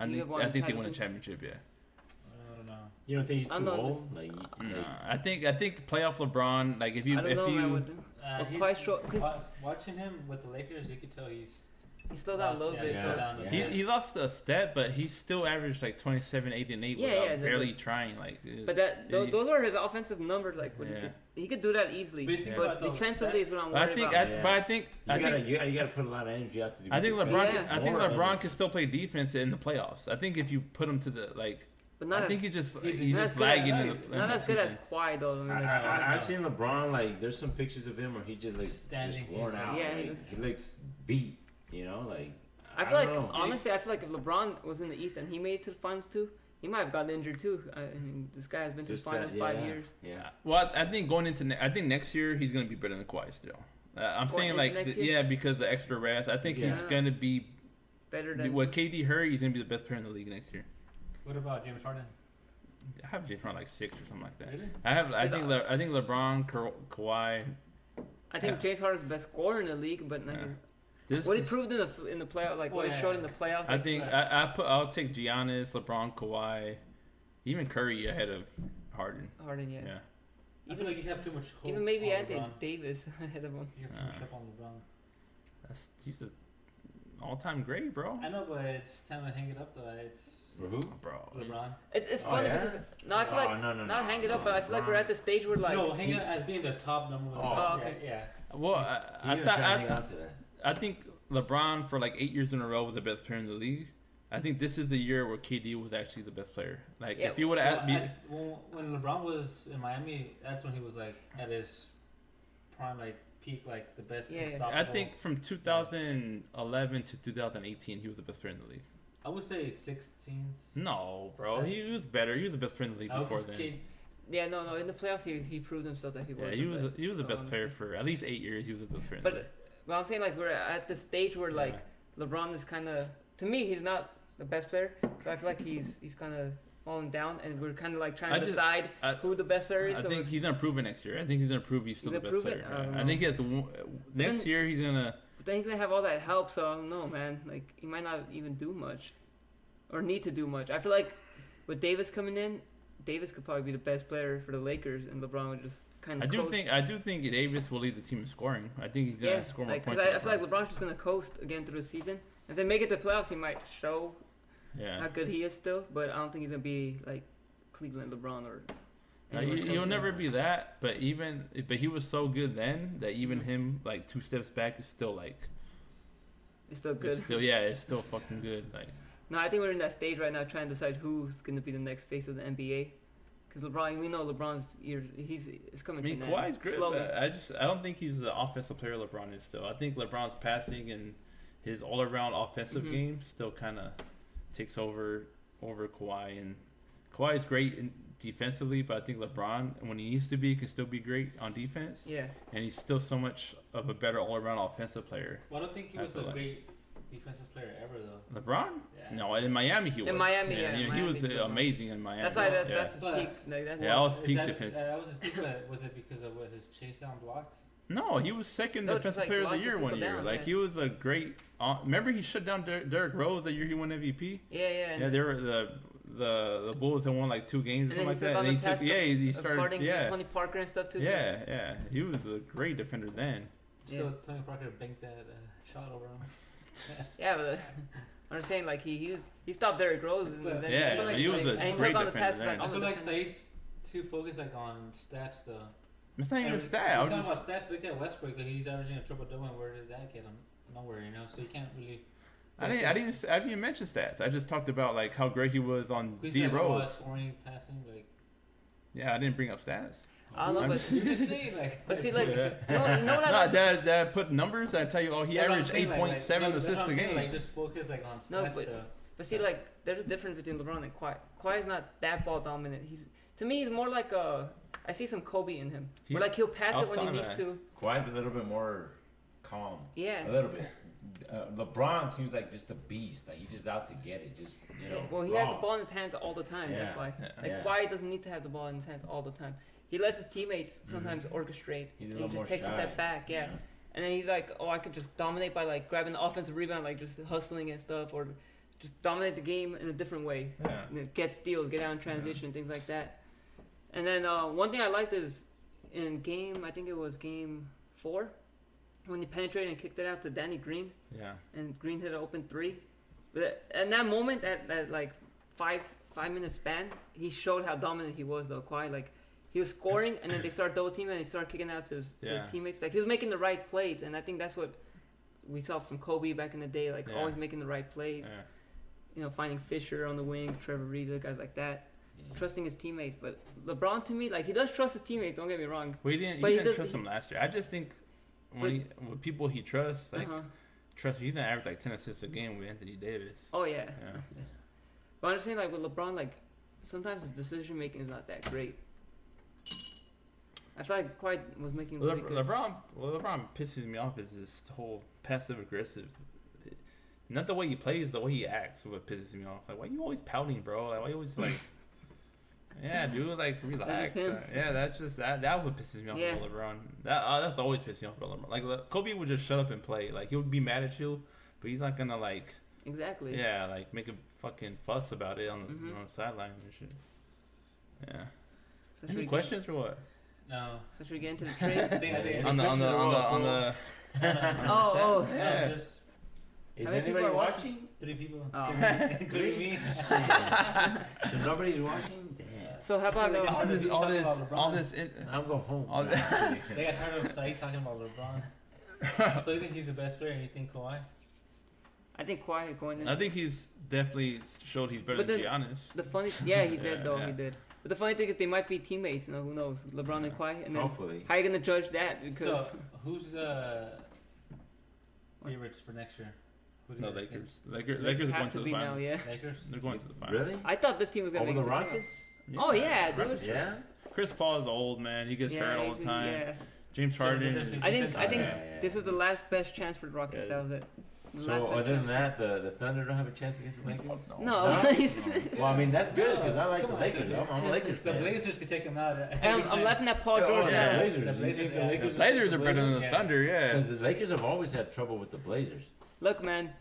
He would've won I the think they title won a too. championship. Yeah. I don't know. You don't think he's I'm too not old? Like, No, I think playoff LeBron. Like if you I don't if know, you man. Well, He's, quite short- 'cause- watching him with the Lakers, you could tell He slowed down a lost- little yeah, bit. he So slowed down a he, bit. he lost a step, but he still averaged like 27, 8, and 8 Yeah, without yeah, barely trying. Like, But that he- those are his offensive numbers. Like what Yeah. he could do that easily. But you think But about those defensively is stats- what I'm I worried think, about. Yeah. but I think, you gotta put a lot of energy out to do. I think good. LeBron. Yeah. I think More LeBron energy. can still play defense in the playoffs. I think if you put him to the like, But not I as, think he's just he- he's not just as good as- lagging in the. not in as the good as season. Kawhi though. I mean, like, I've seen LeBron, like, there's some pictures of him where he just like Standing just worn himself. out. Yeah, Like, he looks beat. You know, like. I feel like don't know. honestly, I feel like if LeBron was in the East and he made it to the finals too, he might have gotten injured too. I mean, this guy has been to the Just that- finals yeah, 5 years. Yeah. Well, I think going into I think next year he's gonna be better than Kawhi still. I'm Going saying into like next year? yeah, because the extra rest. I think he's Yeah. gonna be Better than with KD hurt. He's gonna be the best player in the league next year. What about James Harden? I have James Harden like 6 or something like that. Really? I think LeBron, Kawhi. I think Yeah. James Harden's the best scorer in the league, but like, Yeah. This what he is- proved in the playoff, like Well, what he yeah. showed in the playoffs. I Like, think I'll take Giannis, LeBron, Kawhi, even Curry ahead of Harden. Harden, yeah. Yeah. I feel like you have too much hope. Even maybe on Anthony LeBron. Davis ahead of him. You have too much hope on LeBron. He's the all-time great, bro. I know, but it's time to hang it up though. It's For who? Bro. LeBron. It's Oh, funny yeah? because no, I feel like no, not hang it up, but I feel like we're at the stage where like no, hang it as being the top number one. Oh, best. okay. Yeah. Well, I thought to that. I think LeBron for like 8 years in a row was the best player in the league. I think this is the year where KD was actually the best player. Like Yeah, if you would Well, have, when LeBron was in Miami, that's when he was like at his prime, like peak, like the best. Yeah, yeah. unstoppable. I think from 2011 to 2018, he was the best player in the league. I would say 16. No, bro, he was better. He was the best player in the league I would before just then. K- Yeah, no. In the playoffs, he proved himself that he was. Yeah, he was the best player for at least 8 years. He was the best player. But I'm saying like we're at the stage where like LeBron is kind of, to me, he's not the best player. So I feel like he's kind of falling down, and we're kind of like trying to decide who the best player is. I think he's gonna prove it next year. I think he's gonna prove he's still the best player. I think he has next year he's gonna. But then he's gonna have all that help, so I don't know, man. Like he might not even do much, or need to do much. I feel like with Davis coming in, Davis could probably be the best player for the Lakers, and LeBron would just kind of. I do think Davis will lead the team in scoring. I think he's gonna score more points. Because I feel like LeBron's just gonna coast again through the season. If they make it to playoffs, he might show how good he is still, but I don't think he's gonna be like Cleveland LeBron or. He'll never be that, but he was so good then that even him like 2 steps back is still like. It's still good. It's still fucking good. Like. No, I think we're in that stage right now trying to decide who's gonna be the next face of the NBA. Because LeBron, we know LeBron's it's coming to an end. Kawhi's good. I don't think he's the offensive player LeBron is still. I think LeBron's passing and his all-around offensive game still kind of takes over Kawhi, and Kawhi is great defensively, but I think LeBron, when he needs to be, can still be great on defense. Yeah. And he's still so much of a better all-around offensive player. Well, I don't think he was a great defensive player ever, though. LeBron? Yeah. No, in Miami he was. In Miami, he was amazing in Miami. That's why that's his peak. Like, that was peak defense. That was his peak, but was it because of his chase down blocks? No, he was second defensive player of the year 1 year. He was a great. Remember, he shut down Derrick Rose the year he won MVP. Yeah. They were the Bulls had won like 2 games or something like that. And he started guarding Tony Parker and stuff too. Yeah. He was a great defender then. So Tony Parker banked that shot over him. Yeah, but I'm saying like he stopped Derrick Rose. He was a great defender then. I feel like Said's too focused like on stats though. It's not even a stat. Talking about stats, look at Westbrook. Like, he's averaging a triple-double, and where did that get him? Nowhere, So you can't really. I didn't even mention stats. I just talked about like how great he was on D Rose. Scoring, passing, like. Yeah, I didn't bring up stats. I love it. You're just saying, like. But see, like, you know what? That put numbers. I tell you, he averaged 8.7 assists a game. Like, just focus like on stats. But see, like, there's a difference between LeBron and Kawhi. Kawhi's not that ball dominant. To me, he's more like I see some Kobe in him. Where like he'll pass it when he needs to. Kawhi's a little bit more calm. Yeah. A little bit. LeBron seems like just a beast. Like he's just out to get it. Just Well, he has the ball in his hands all the time. That's why. Kawhi doesn't need to have the ball in his hands all the time. He lets his teammates sometimes orchestrate. He just takes a step back. Yeah. And then he's like, I could just dominate by like grabbing the offensive rebound, like just hustling and stuff, or just dominate the game in a different way. Yeah. Get steals, get out in transition, things like that. And then one thing I liked is in I think it was game 4, when he penetrated and kicked it out to Danny Green. Yeah. And Green hit an open 3. But at that moment, that like 5-minute span, he showed how dominant he was though. Kawhi, like he was scoring, and then they started double teaming, and he started kicking out to his teammates. Like he was making the right plays, and I think that's what we saw from Kobe back in the day. Like always making the right plays. Yeah. Finding Fisher on the wing, Trevor Ariza, guys like that. Trusting his teammates, but LeBron to me, like he does trust his teammates. Don't get me wrong. Well, he didn't trust him last year. I just think with people he trusts, like trust me, he's gonna average like 10 assists a game with Anthony Davis. Oh yeah. But I'm just saying, like with LeBron, like sometimes his decision making is not that great. I feel like Kawhi was making really good. LeBron pisses me off is this whole passive aggressive. Not the way he plays, the way he acts. What pisses me off. Like, why you always pouting, bro? Like, why you always like. Yeah, dude, like relax. That's just that what pisses me off about LeBron. That's always pissed me off about LeBron. Like Kobe would just shut up and play. Like he would be mad at you, but he's not gonna like. Exactly. Yeah, like make a fucking fuss about it on the sideline and shit. Yeah. So any questions or what? No. So should we get into the trade? on the. Oh. Yeah. Just. Is anybody watching? 3 people. Oh. Including me. So nobody's watching? Damn. So how about all this? I'm going home. They got tired of Said talking about LeBron. So you think he's the best player and you think Kawhi? I think Kawhi going in. I think he's definitely showed he's better than Giannis. The funny, he did though. He did. But the funny thing is they might be teammates. Who knows? LeBron and Kawhi. And then hopefully. How are you gonna judge that? Because so who's the favorites for next year? The Lakers. Lakers are going to the finals. Now, yeah. Lakers? They're going to the finals. Really? I thought this team was going to make the Rockets? Yeah, dude. Yeah? Chris Paul is old, man. He gets hurt all the time. Yeah. James So Harden. does it- is- I think Yeah. this was the last best chance for the Rockets. Yeah. That was it. The last So best other than chance. that, the Thunder don't have a chance against the Lakers. Fuck No. Well, I mean that's good because I like Come the on. Lakers. I'm a Lakers The fan. Blazers could take him out. I'm laughing at Paul George yeah. now. Blazers. The You Blazers, think the yeah. Lakers The Blazers are better than the Yeah. Thunder, yeah. Because the Lakers have always had trouble with the Blazers. Look, man.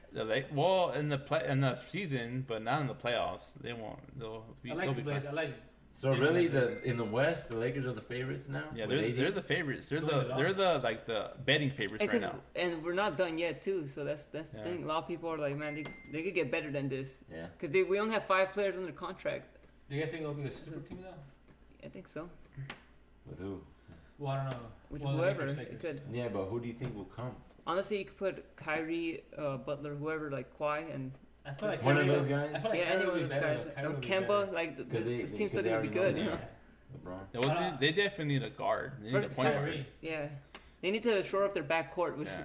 Well, in the season, but not in the playoffs. They won't. They'll be. I they'll like be the Blazers. fine. I like. So Yeah, really, but- in the West, the Lakers are the favorites now. Yeah, with AD? they're the favorites. They're To win it all. the betting favorites right now. And we're not done yet too. So that's the Yeah. thing. A lot of people are like, man, they could get better than this Yeah. because we only have 5 players under contract. Do you guys think it'll be a super team though? I think so. With who? Well, I don't know. Which Well, the whoever Lakers, it could. Yeah, but who do you think will come? Honestly, you could put Kyrie, Butler, whoever, like Kawhi, and I feel like One of Kyrie- those guys? I feel like yeah, Kyrie any would one be of those better, guys. though. Kyrie Or would be Kemba, better. like Because this team's still they gonna be already good. know You know? LeBron. They definitely need a guard. They need a First- point guard. Kyrie. Yeah, they need to shore up their backcourt with Yeah.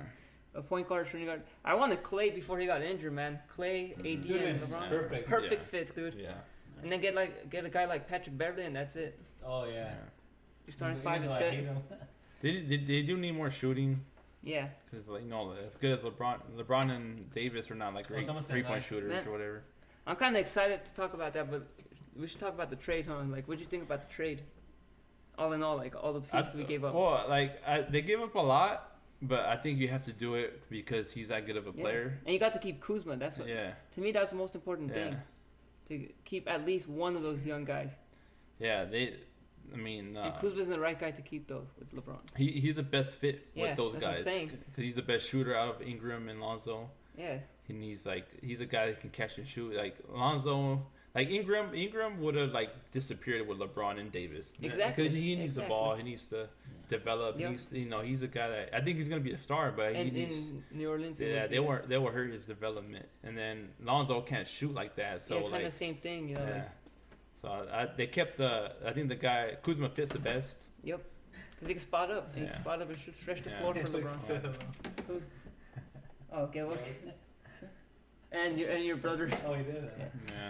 a point guard, shooting guard. I wanted Clay before he got injured, man. Clay, AD, and Goodman's LeBron. perfect. Perfect Yeah. fit, dude. Yeah. And then get a guy like Patrick Beverly, and that's it. Oh yeah. Yeah. You're starting Even 5 to though I 6. hate him. They do need more shooting Yeah, because like as good as LeBron and Davis are not like great someone said 3-point that. shooters Man. or whatever. I'm kind of excited to talk about that, but we should talk about the trade, huh? Like, what do you think about the trade? All in all, like all the pieces we gave up. Well, they gave up a lot, but I think you have to do it because he's that good of a Yeah. player. And you got to keep Kuzma. That's what Yeah. to me that's the most important Yeah. thing. To keep at least one of those young guys. Yeah. I mean, And Kuzma's the right guy to keep though with LeBron. he's the best fit Yeah, with those that's what I'm guys saying. because he's the best shooter out of Ingram and Lonzo. Yeah, And he's a guy that can catch and shoot. Like Lonzo, like Ingram would have like disappeared with LeBron and Davis. Exactly, Because he needs the ball. He needs to develop. Yep. He's a guy that I think he's gonna be a star, but he and needs. in New Orleans. it Yeah, would they be- will hurt his development, and then Lonzo can't shoot like that. So yeah, kind like, of same thing, you know. yeah. Like, So they kept I think the guy Kuzma fits the best. yep, because he can spot up. He Yeah. can spot up and stretch the Yeah. floor for LeBron. Oh, okay, what? And your brother. Oh, he did. Yeah.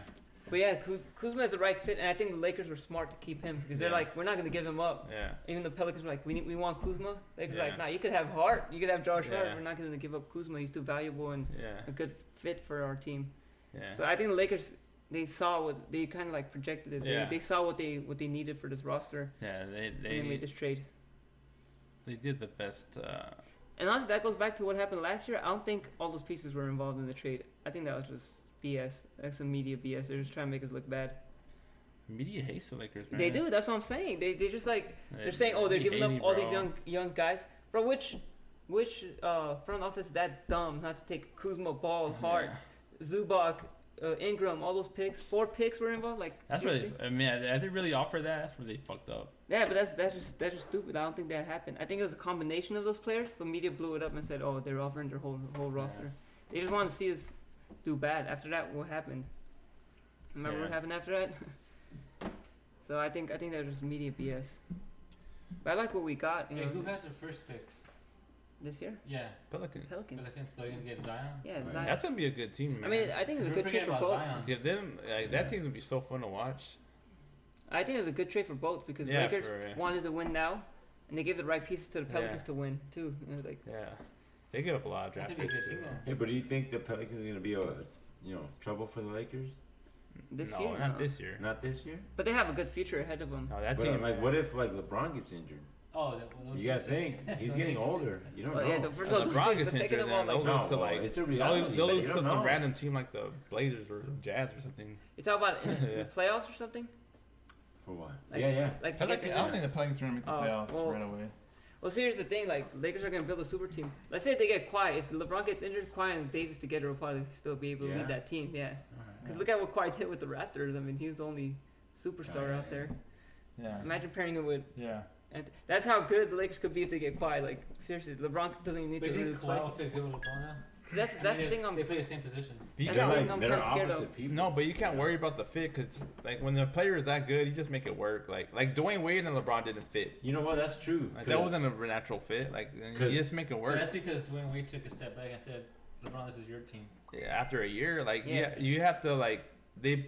But yeah, Kuzma is the right fit, and I think the Lakers were smart to keep him because they're Yeah. like, we're not gonna give him up. Yeah. Even the Pelicans were like, we want Kuzma. Lakers were Yeah. like, nah, you could have Hart, you could have Josh Hart. Yeah. We're not gonna give up Kuzma. He's too valuable and Yeah. a good fit for our team. Yeah. So I think the Lakers, they saw what they kind of like projected it. Yeah. They saw what they needed for this roster, Yeah. and they made this trade. They did the best. And honestly, that goes back to what happened last year. I don't think all those pieces were involved in the trade. I think that was just BS. That's some media BS. They're just trying to make us look bad. Media hates the Lakers, man. They do. That's what I'm saying. They just like They- they're saying, oh, they're they giving hate up me, all these bro. young guys. Bro, which front office is that dumb not to take Kuzma, Ball, Hart, Zubac, Ingram, all those picks? 4 picks were involved. Like That's what seriously? I mean. I didn't really offer that. That's where they fucked up. Yeah, but that's just stupid. I don't think that happened. I think it was a combination of those players, but media blew it up and said, oh, they're offering their whole roster. They just want to see us do bad. After that, what happened? Remember what Yeah. happened after that? So I think that was just media BS. But I like what we got. You Hey, know, who has their first pick? this year. Yeah, Pelicans. Pelicans. Pelicans. So you gonna get Zion? Yeah, Right. Zion. That's gonna be a good team, man. I mean, I think it's a We're good trade forgetting for about both. Zion. give them that team would be so fun to watch. I think it's a good trade for both because Yeah, Lakers for- wanted to win now, and they gave the right pieces to the Pelicans Yeah. to win too. And it was like, Yeah, they give up a lot of That's draft a picks. good team, too. though. Hey, but do you think the Pelicans are gonna be trouble for the Lakers? This no, year, not no. this year. Not this year. but they have a good future ahead of them. No, that But team. like, what if like LeBron gets injured? Oh, You guys think he's getting older? You don't Well, know. yeah, the first Well, of all, LeBron but gets second injured, of all, then like, they'll lose to well, like it's a they'll reality. they'll but lose you to don't some know. random team like the Blazers or Jazz or something. you talk about in Yeah. the playoffs or something. For what? Like- yeah. Like, I don't forget- think the Pelicans are gonna make the Oh, playoffs well- right away. well, see, here's the thing: like, Lakers are gonna build a super team. Let's say they get Kawhi. If LeBron gets injured, Kawhi and Davis together will probably still be able to Yeah. lead that team. Yeah, Alright. because look at what Kawhi did with the Raptors. I mean, he was the only superstar Yeah, out there. Yeah. Imagine pairing him with. Yeah. And that's how good the Lakers could be if they get Kawhi. Like, seriously, LeBron doesn't even need They to really think play. Kawhi will fit good with LeBron now? So that's I the mean, thing. They play the same position. But you That's They're the can't, thing I'm they're kinda scared opposite of. people. no, but you can't worry about the fit because like when the player is that good, you just make it work. Like Dwayne Wade and LeBron didn't fit. You know what? That's true. Like, that wasn't a natural fit. Like you 'Cause- just make it But work. that's because Dwayne Wade took a step back and said, LeBron, this is your team. Yeah, after a year, like Yeah. you have to like they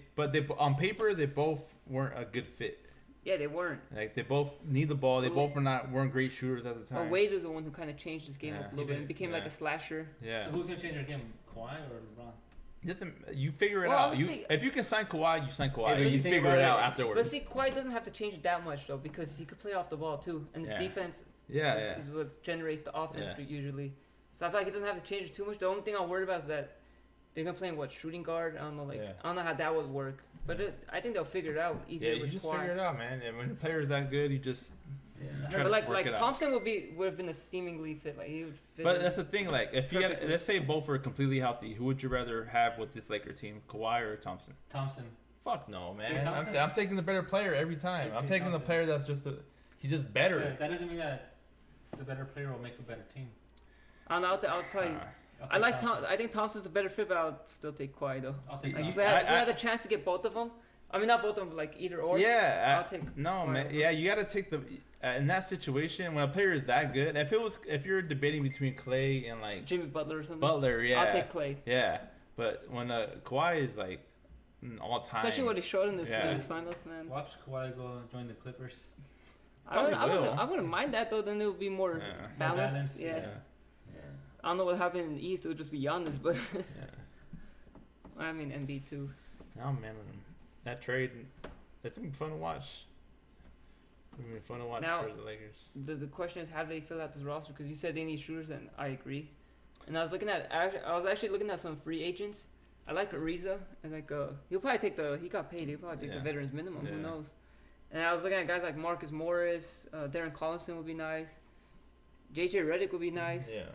on paper they both weren't a good fit. Yeah, they weren't. Like they both need the ball. They both weren't great shooters at the Or time. Wade was the one who kind of changed his game Yeah. up a little He bit did. and became like Yeah. a slasher. Yeah. So who's gonna change their game, Kawhi or LeBron? You figure it Well, out. honestly- If you can sign Kawhi, you sign Kawhi. Yeah, but you you think figure about it it- out But afterwards. see, Kawhi doesn't have to change it that much though because he could play off the ball too, and his Yeah. defense Yeah, is, yeah. is what generates the offense Yeah. usually. So I feel like it doesn't have to change it too much. The only thing I'm worried about is that they're gonna play in shooting guard. I don't know, Yeah. I don't know how that would work, but I think they'll figure it out Yeah, easier you with just Kawhi. figure it out, man. And when the player is that good, you just Yeah. try But to like work it out. Thompson would have been a seemingly fit. Like he would fit. But in. that's the thing. Like, if you had, Perfectly. let's say both are completely healthy, who would you rather have with this Laker team, Kawhi or Thompson? Thompson. Fuck no, man. Klay I'm, Thompson? I'm taking the better player every time. I'm Klay taking the Thompson. player that's he's just better. Yeah, that doesn't mean that the better player will make a better team. I don't know. I'll probably. Uh, I'll I take like Thompson. I think Thompson's a better fit, but I'll still take Kawhi though. I'll take Like if Thompson. I had I- the chance to get both of them, I mean not both of them, but like either or. yeah, I'll take. no, Kawhi man. over. Yeah, you got to take the in that situation when a player is that good. If you're debating between Clay and like Jimmy Butler or something. Butler, yeah, I'll take Clay, yeah. But when Kawhi is like all time, especially what he showed in this Yeah. finals, man. Watch Kawhi go join the Clippers. Probably will. I wouldn't mind that though. Then it would be more Yeah. balanced. balanced, Yeah. yeah, Yeah. I don't know what happened in the East. It would just be Giannis, but yeah. I mean Embiid too. Oh man, that trade, it's been fun to watch. It's been fun to watch Now- for the Lakers. The question is, how do they fill out this roster? Because you said they need shooters, and I agree. And I was actually looking at some free agents. I like Ariza. And like he'll probably take he got paid. He'll probably take the Yeah. veterans minimum. Who Yeah. knows? And I was looking at guys like Marcus Morris, Darren Collison would be nice. JJ Redick would be nice. Yeah,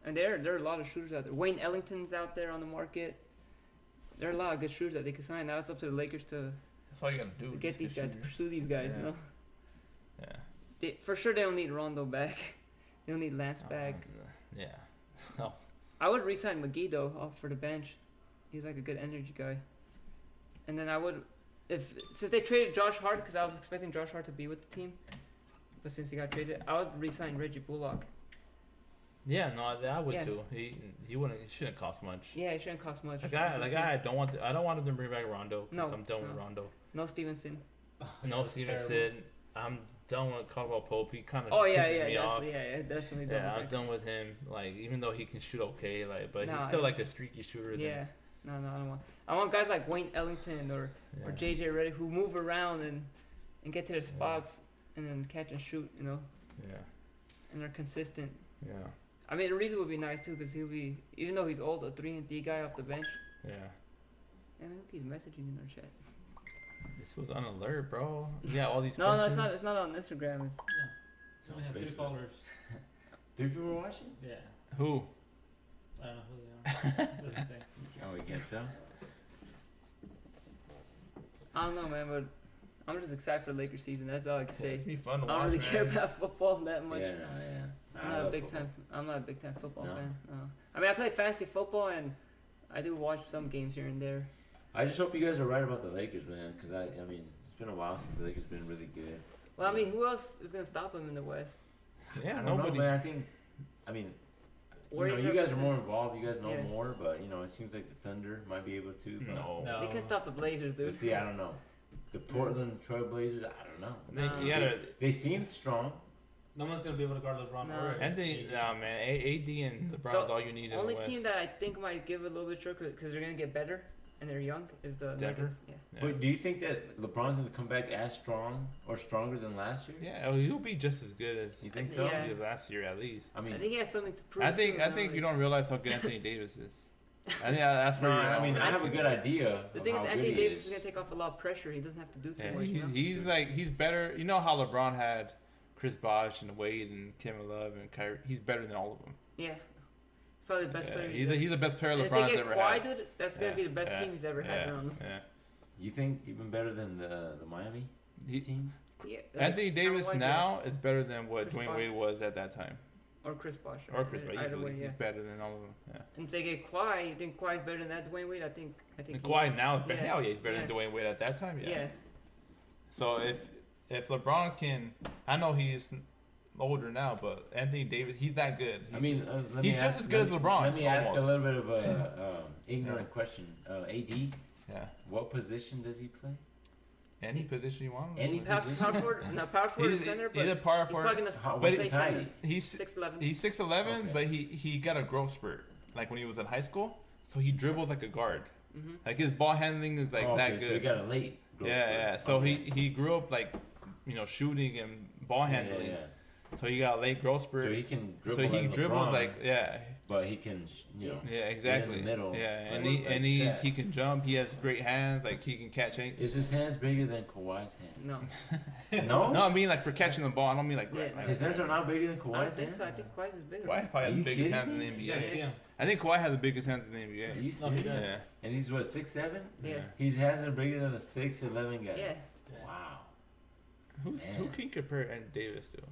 And there are a lot of shooters out there. Wayne Ellington's out there on the market. There are a lot of good shooters that they can sign. Now it's up to the Lakers to that's all you gotta do. get these just guys, to shoot pursue these guys. Yeah. You know, Yeah. for sure they don't need Rondo back. They don't need Lance back. Yeah. I would re-sign McGee though, off for the bench. He's like a good energy guy. And then I would, since they traded Josh Hart, because I was expecting Josh Hart to be with the team, but since he got traded, I would re-sign Reggie Bullock. Yeah, no, I would Yeah. too. He shouldn't cost much. Yeah, it shouldn't cost much. That guy, I don't want him to bring back Rondo. 'Cause No, I'm done with no. Rondo. No Stevenson. No That's Stevenson. terrible. I'm done with Caldwell Pope. He kind of Oh pisses yeah, me off. definitely. Yeah, done I'm with done with him. Like, even though he can shoot okay, like, but Nah, he's still I- like a streaky shooter. that. Yeah. No, I don't want. I want guys like Wayne Ellington or Yeah. JJ Redick who move around and get to their spots and then catch and shoot. You know, Yeah. and they're consistent. Yeah. I mean, Ariza would be nice too, because he'll be, even though he's old, a 3-and-D guy off the bench. Yeah. Yeah, man, look, he's messaging in our chat. This was on alert, bro. Yeah, all these No, questions. it's not on Instagram. It's, So we have 3 Facebook. followers. 3 people watching? Yeah. Who? I don't know who they are. Doesn't say. Oh, we can't tell. I don't know, man, but I'm just excited for the Lakers season. That's all I can say. It's be fun to I watch. don't really care man. about football that much. Yeah, no, yeah. I'm I not a love big football. time. I'm not a big time football No? fan. No. I mean, I play fantasy football and I do watch some games here and there. I just hope you guys are right about the Lakers, man. Because I mean, it's been a while since the Lakers been really good. Well, I mean, who else is gonna stop them in the West? Yeah, I don't nobody. know, man. I mean, Warriors you are guys good are too. more involved. You guys know Yeah. more, but it seems like the Thunder might be able to. But, No. No. They can stop the Blazers, dude. but see, I don't know. The Portland Trail Blazers, I don't know. They, No. you gotta, They seemed strong. No one's gonna be able to guard LeBron No. or Anthony, AD. nah, man. AD and LeBron The is all you need in the Only West. team that I think might give it a little bit short because they're gonna get better and they're young is the Denver? Nuggets. Yeah. Yeah. But do you think that LeBron's going to come back as strong or stronger than last year? Yeah, he'll be just as good as You think I- so? yeah. he was last year at least. I mean, I think he has something to prove. I think too, you don't realize how good Anthony Davis is. I think that's no, where you're I mean, wrong. I have a good idea. The of thing is, how good Anthony he Davis is gonna take off a lot of pressure. He doesn't have to do too Yeah, much. You know? he's better. You know how LeBron had Chris Bosh and Wade and Kevin Love and Kyrie. He's better than all of them. Yeah. He's probably the best Yeah, player. he's the best player And if LeBron's they get ever Kawhi, had. dude, that's gonna Yeah, be the best yeah, team he's ever had yeah, around him. yeah. You think even better than the Miami He- team? Yeah, Anthony Davis talent-wise, now is better than what Chris Dwayne Bosh. Wade was at that time, or Chris Bosh, or Chris Bosh. Either Easily, way, yeah. he's better than all of them. Yeah. And if they get Kawhi, you think Kawhi's better than that Dwayne Wade? I think. And he Kawhi is. now is better. Yeah, Hell yeah, he's better yeah. than Dwayne Wade at that time. Yeah. Yeah. So if LeBron can, I know he's older now, but Anthony Davis, he's that good. I mean, let he's me just ask, as good as LeBron, Let me ask a almost. little bit of a ignorant question. AD, yeah. what position does he play? Any position you want. Any Power forward, no, power forward is center, but he's a power he's forward. probably gonna How- but what's say his center. height? He's 6'11". he's 6'11", Okay. but he got a growth spurt like when he was in high school. So he dribbles like a guard. Mm-hmm. Like his ball handling is like Oh, that okay, good. So he got a late. growth Yeah, spurt. yeah. So Okay. he grew up like, shooting and ball handling. Yeah, So he got a late growth yeah. spurt. So he can dribble. So he like dribbles LeBron, like But he can, Yeah. yeah, exactly. middle. Yeah, and Like Shaq. he can jump. He has great hands. Like he can catch it. Is his hands bigger than Kawhi's hand? No, No. No, I mean like for catching the ball. I don't mean like. Yeah, like His hands are not bigger than Kawhi's I don't think hands? so. I think Kawhi is bigger. Kawhi probably Are has the you biggest kidding hands in the me? NBA. You gotta see him. I think Kawhi has the biggest hands in the NBA. Are you No, he serious? does. Yeah. And he's what, 6'7"? Yeah, His hands are bigger than a 6'11" guy. yeah. Wow. Who Man. can you compare Anthony Davis to?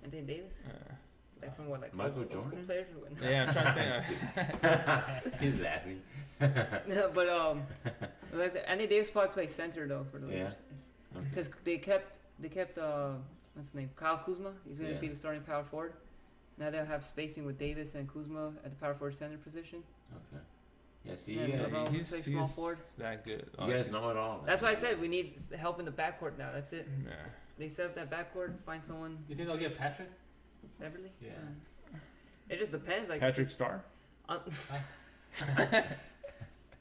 Anthony Davis, like from what, like Michael old school Jordan? players or what? Yeah, I'm trying to think. He's laughing. No, but like I said, Anthony Davis probably plays center though for the Yeah. Lakers, Okay. because they kept what's his name, Kyle Kuzma. He's gonna Yeah. be the starting power forward. Now they'll have spacing with Davis and Kuzma at the power forward center position. Okay. Yeah, see, Yeah, you guys, LeBron. He's, play small he's forward. that good. you guys know it all. That's why I said we need help in the backcourt now. That's it. Yeah. They set up that backcourt, find someone. You think they'll get Patrick? Beverly. Yeah. It just depends. Like Patrick Starr.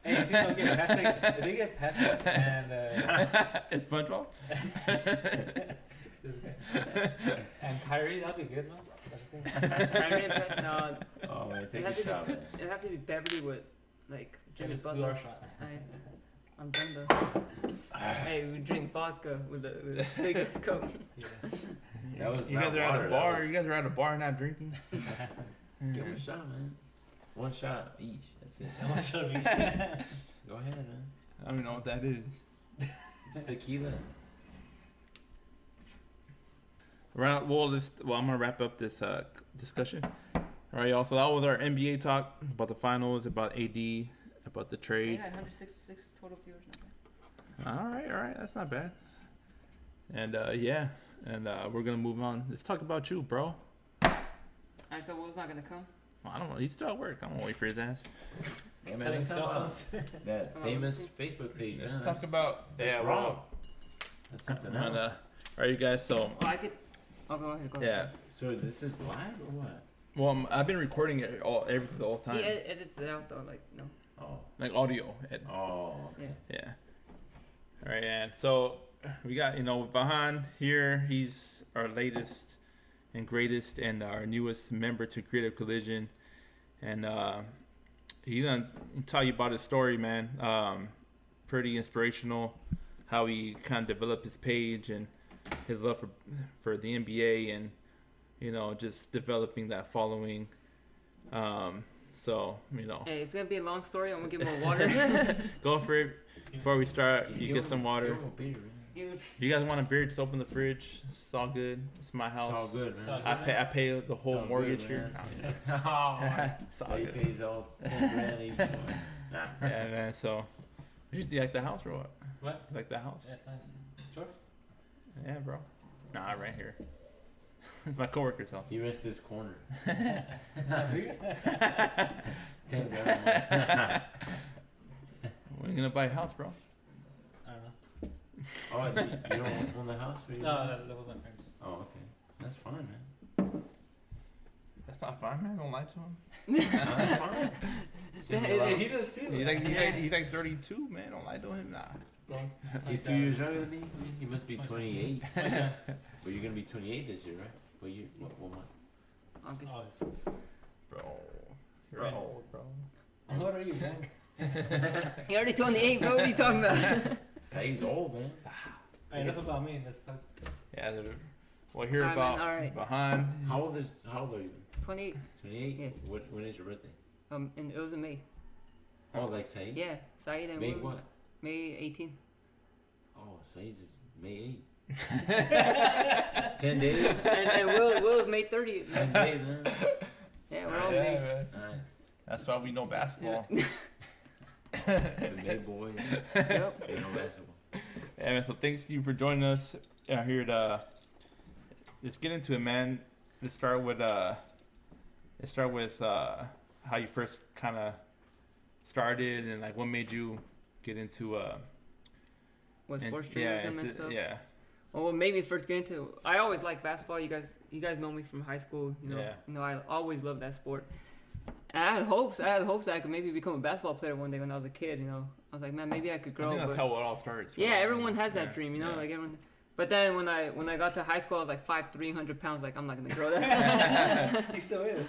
Hey, you think they'll get Patrick? If they get Patrick and It's SpongeBob. this guy and Kyrie, that'd be good, man. That's the thing. Kyrie and Pat, no, Oh, man, take It has a to shot, man. it'd have to be Beverly with like Jimmy Just do Butler. our shot. I'm done though. Hey, we drink vodka with the biggest cup. Yeah. That was You not guys are at water, a that bar. was- You guys are at a bar not drinking. Give him a shot, man. One shot each. That's it. How much of each? Go ahead, man. I don't even know what that is. It's tequila. I'm gonna wrap up this discussion. All right, y'all. So that was our NBA talk about the finals, about AD, about the They trade. had 166 total viewers. Not bad. All right, that's not bad. And we're gonna move on. Let's talk about you, bro. Alright, so Will's not gonna come. Well, I don't know. He's still at work. I'm gonna wait for his ass. Yeah, man, Selling let's cell talk about phones. that Oh, famous Facebook page. Let's man. talk That's- about that's yeah, wrong. well, That's something and, else. all right, you guys. So Oh, I could. Oh, go ahead. Go yeah. ahead. So this is live or what? Well, I've been recording it everything the whole time, He edits it out though. Like no. Oh. like audio. Oh. Yeah. Yeah. All right, and so we got Vahan here. He's our latest and greatest and our newest member to Creative Collision, and he's gonna tell you about his story, man. Pretty inspirational, how he kind of developed his page and his love for the NBA, and just developing that following. Hey, it's gonna be a long story. I'm gonna give more water. Go for it. Before we start, you Give get him- some water. give him a beer, man. Dude, Do you guys want a beer? Just open the fridge. It's all good. It's my house. It's all good, man. It's all I pay the whole It's all mortgage good, here. man. Oh. It's all So he good. pays all 10 grand each one. Nah. Yeah, man. So, you like the house or what? What? You like the house? Yeah, it's nice. Sure. Yeah, bro. Nah, right here. It's my coworker's house. He rests this corner. 10 grand a month. When you gonna buy a house, bro? I don't know. Oh, you don't own the house? Or you No, I live with my parents. Oh, okay. That's fine, man. That's not fine, man. Don't lie to him. Nah, that's fine. Single Yeah, out. He does too. He's like 32, man. Don't lie to him, nah. He's 2 years younger than me. He must be 28. But you're gonna be 28 this year, right? What year? What month? August. August. Bro, you're Right. old, bro. What are you, man? You're already 28, bro. What are you talking about? Saeed's old, man. Alright, enough about me. Let's talk. Yeah, we'll hear Alright, about man, alright. Vahan. How old are you? 28. 28? Yeah. When is your birthday? And it was in May. Oh, like Saeed? Yeah, Saeed and May Will. what? May 18. Oh, Saeed's is May 8. 10 days? And Will's May 30th. 10 days, man. Yeah, we're all Yeah, May. man. Nice. That's why we know basketball. The May boys. Yep. They know basketball. Yeah, man, so thanks you for joining us here to let's get into it, man. Let's start with how you first kind of started and like what made you get into what And- sports yeah, journalism and it's- stuff. yeah, Well, what made me first get into? I always liked basketball. You guys know me from high school. Yeah. I always loved that sport. And I had hopes that I could maybe become a basketball player one day when I was a kid. I was like, man, maybe I could I grow. think that's but how it all starts. yeah, right? everyone has that Yeah, dream, yeah. like everyone. But then when I got to high school, I was like 5'3", 100 pounds. Like I'm not gonna grow that. He still is.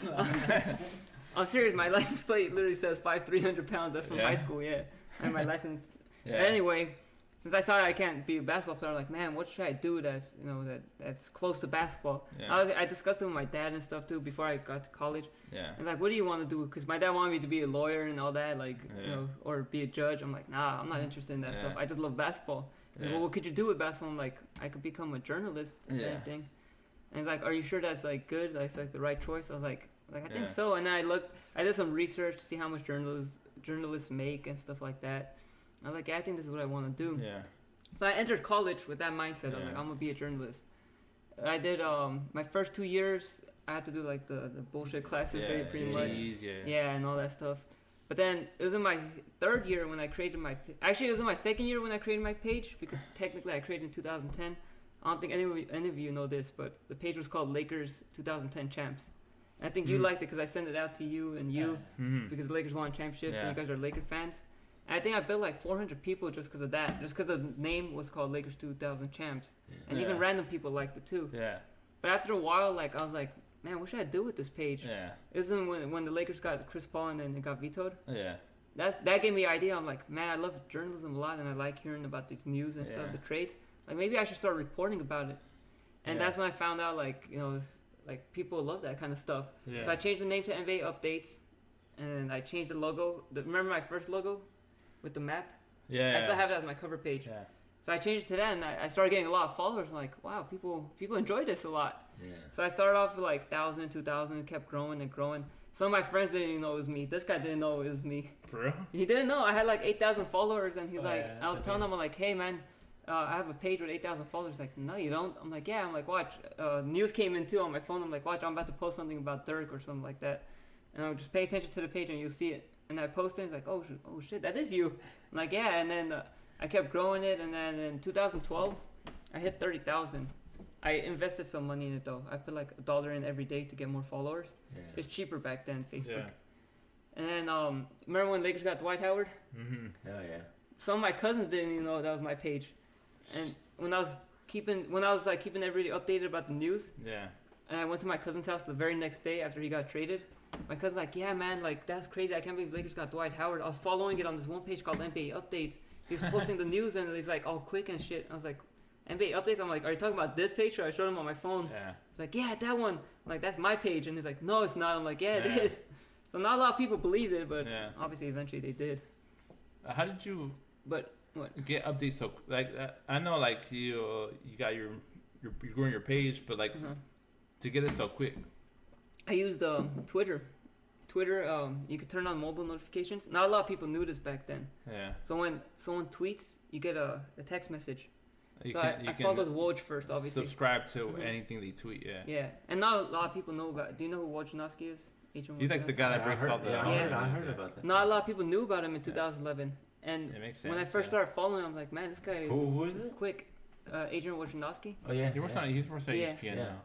I'm serious. My license plate literally says 5'3", 100 pounds. That's from Yeah. high school. Yeah, and my license. Yeah. Anyway, since I saw I can't be a basketball player, I'm like, man, what should I do that's close to basketball? Yeah. I discussed it with my dad and stuff too before I got to college. Yeah. And like, what do you want to do? Because my dad wanted me to be a lawyer and all that, like Yeah. or be a judge. I'm like, nah, I'm not interested in that Yeah. stuff. I just love basketball. He's like, Yeah. well, what could you do with basketball? I'm like, I could become a journalist or Yeah. anything. And he's like, are you sure that's like good? That's like the right choice? I was like I think Yeah. so. And then I did some research to see how much journalists make and stuff like that. I was like, yeah, I think this is what I want to do. Yeah. So I entered college with that mindset. I was Yeah. like, I'm gonna be a journalist. I did my first 2 years. I had to do like the bullshit classes, Yeah. pretty much. G's, yeah. Yeah, and all that stuff. But then it was in my third year when I created my. Actually, it was in my second year when I created my page because technically I created in 2010. I don't think any of you know this, but the page was called Lakers 2010 Champs. And I think you Mhm. liked it because I sent it out to you and you Mm-hmm. because the Lakers won championships Yeah. and you guys are Laker fans. And I think I built like 400 people just because of that, just because the name was called Lakers 2000 Champs, and even Yeah. random people liked it too. Yeah. But after a while, like I was like, man, what should I do with this page? Yeah. It was when the Lakers got Chris Paul and then it got vetoed. Yeah. That gave me an idea. I'm like, man, I love journalism a lot, and I like hearing about these news and stuff, Yeah. the trades. Like maybe I should start reporting about it. And Yeah. that's when I found out, like like people love that kind of stuff. Yeah. So I changed the name to NBA Updates, and I changed the logo. Remember my first logo with the map? Yeah. I still have it as my cover page. Yeah. So I changed it to that, and I started getting a lot of followers. I'm like, wow, people enjoy this a lot. Yeah. So I started off with like 1,000, 2,000, kept growing and growing. Some of my friends didn't even know it was me. This guy didn't know it was me. For real? He didn't know. I had like 8,000 followers, and he's Oh, like, yeah, I was that's telling okay. him, I'm like, hey man, I have a page with 8,000 followers. He's like, no, you don't. I'm like, yeah. I'm like, watch. News came in too on my phone. I'm like, watch, I'm about to post something about Dirk or something like that. And I'll just pay attention to the page and you'll see it. And I posted, he's like, oh shit, that is you. I'm like, yeah. And then I kept growing it, and then in 2012, I hit 30,000. I invested some money in it though. I put like $1 in every day to get more followers. Yeah. It's cheaper back then, Facebook. Yeah. And then remember when Lakers got Dwight Howard? Mm-hmm. Hell yeah. Some of my cousins didn't even know that was my page. And when I was keeping everybody updated about the news, Yeah. and I went to my cousin's house the very next day after he got traded, my cousin's like, yeah man, like that's crazy. I can't believe Lakers got Dwight Howard. I was following it on this one page called NBA Updates. He was posting the news and he's like all quick and shit. I was like, NBA Updates? I'm like, are you talking about this page? Or I showed him on my phone. Yeah. He's like, yeah, that one. I'm like, that's my page. And he's like, no, it's not. I'm like, yeah, Yeah. it is. So not a lot of people believed it, but Yeah. obviously eventually they did. How did you But what? get updates so like? I know like you got you're growing your page, but like Uh-huh. to get it so quick. I used Twitter. Twitter, you could turn on mobile notifications. Not a lot of people knew this back then. Yeah. So when someone tweets, you get a text message. You So can, I followed Woj first, obviously. subscribe to Mhm. anything they tweet. Yeah. Yeah, and not a lot of people know about. Do you know who Wojnarowski is? Adrian He's like the Wojnarowski? guy that I breaks heard, all the. yeah, I heard yeah. about that. Not a lot of people knew about him in 2011. And It makes sense. when I first yeah. started following him, I'm like, man, this guy is Who is it? quick. Adrian Wojnarowski. Oh yeah. He works yeah. on. He's works at Yeah. ESPN Yeah. now.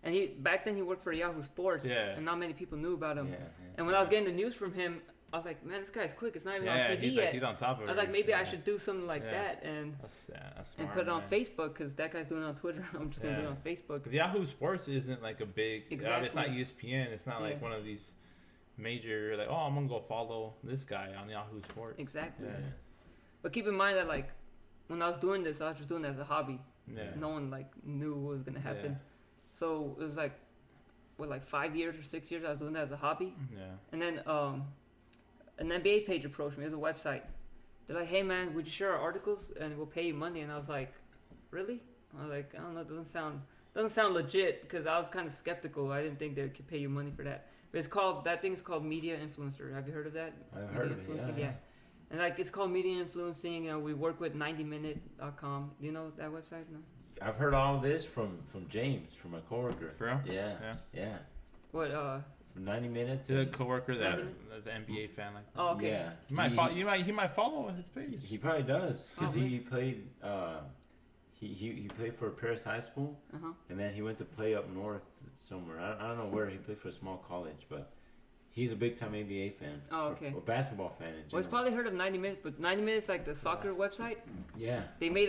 And back then he worked for Yahoo Sports. Yeah. And not many people knew about him. Yeah, And when I was getting the news from him, I was like, man, this guy's quick. It's not even on Yeah, TV he's yet. like he's on top of it. I was like, maybe I yeah. should do something like Yeah. that and That's smart. and put it on man. Facebook because that guy's doing it on Twitter. I'm just gonna do it Yeah. on Facebook. 'Cause Yahoo Sports isn't like a big. Exactly. It's not ESPN. It's not like Yeah. one of these major like. Oh, I'm gonna go follow this guy on Yahoo Sports. Exactly. Yeah. But keep in mind that like when I was doing this, I was just doing it as a hobby. Yeah. No one like knew what was gonna happen. Yeah. So it was like like 5 years or 6 years I was doing that as a hobby. Yeah. And then an NBA page approached me. It was a website. They're like, hey man, would you share our articles and we'll pay you money? And I was like, really? I was like, I don't know, it doesn't sound legit because I was kind of skeptical. I didn't think they could pay you money for that. But that thing is called media influencer. Have you heard of that? I've Media heard of it. influencing, Yeah. And like it's called media influencing. We work with 90minute.com. Do you know that website? No. I've heard all this from James, from my coworker. For real? Yeah. Yeah. Yeah. What for 90 minutes. To a coworker that Really? that's an NBA fan like. Oh, okay. Yeah. He might follow his page. He probably does because Oh, he played. He played for Paris High School, Uh-huh. and then he went to play up north somewhere. I don't know where. He played for a small college, but he's a big time NBA fan. Oh, or- okay. Or basketball fan in general. Well, he's probably heard of 90 Minutes, but 90 Minutes, like the soccer website, Yeah. they made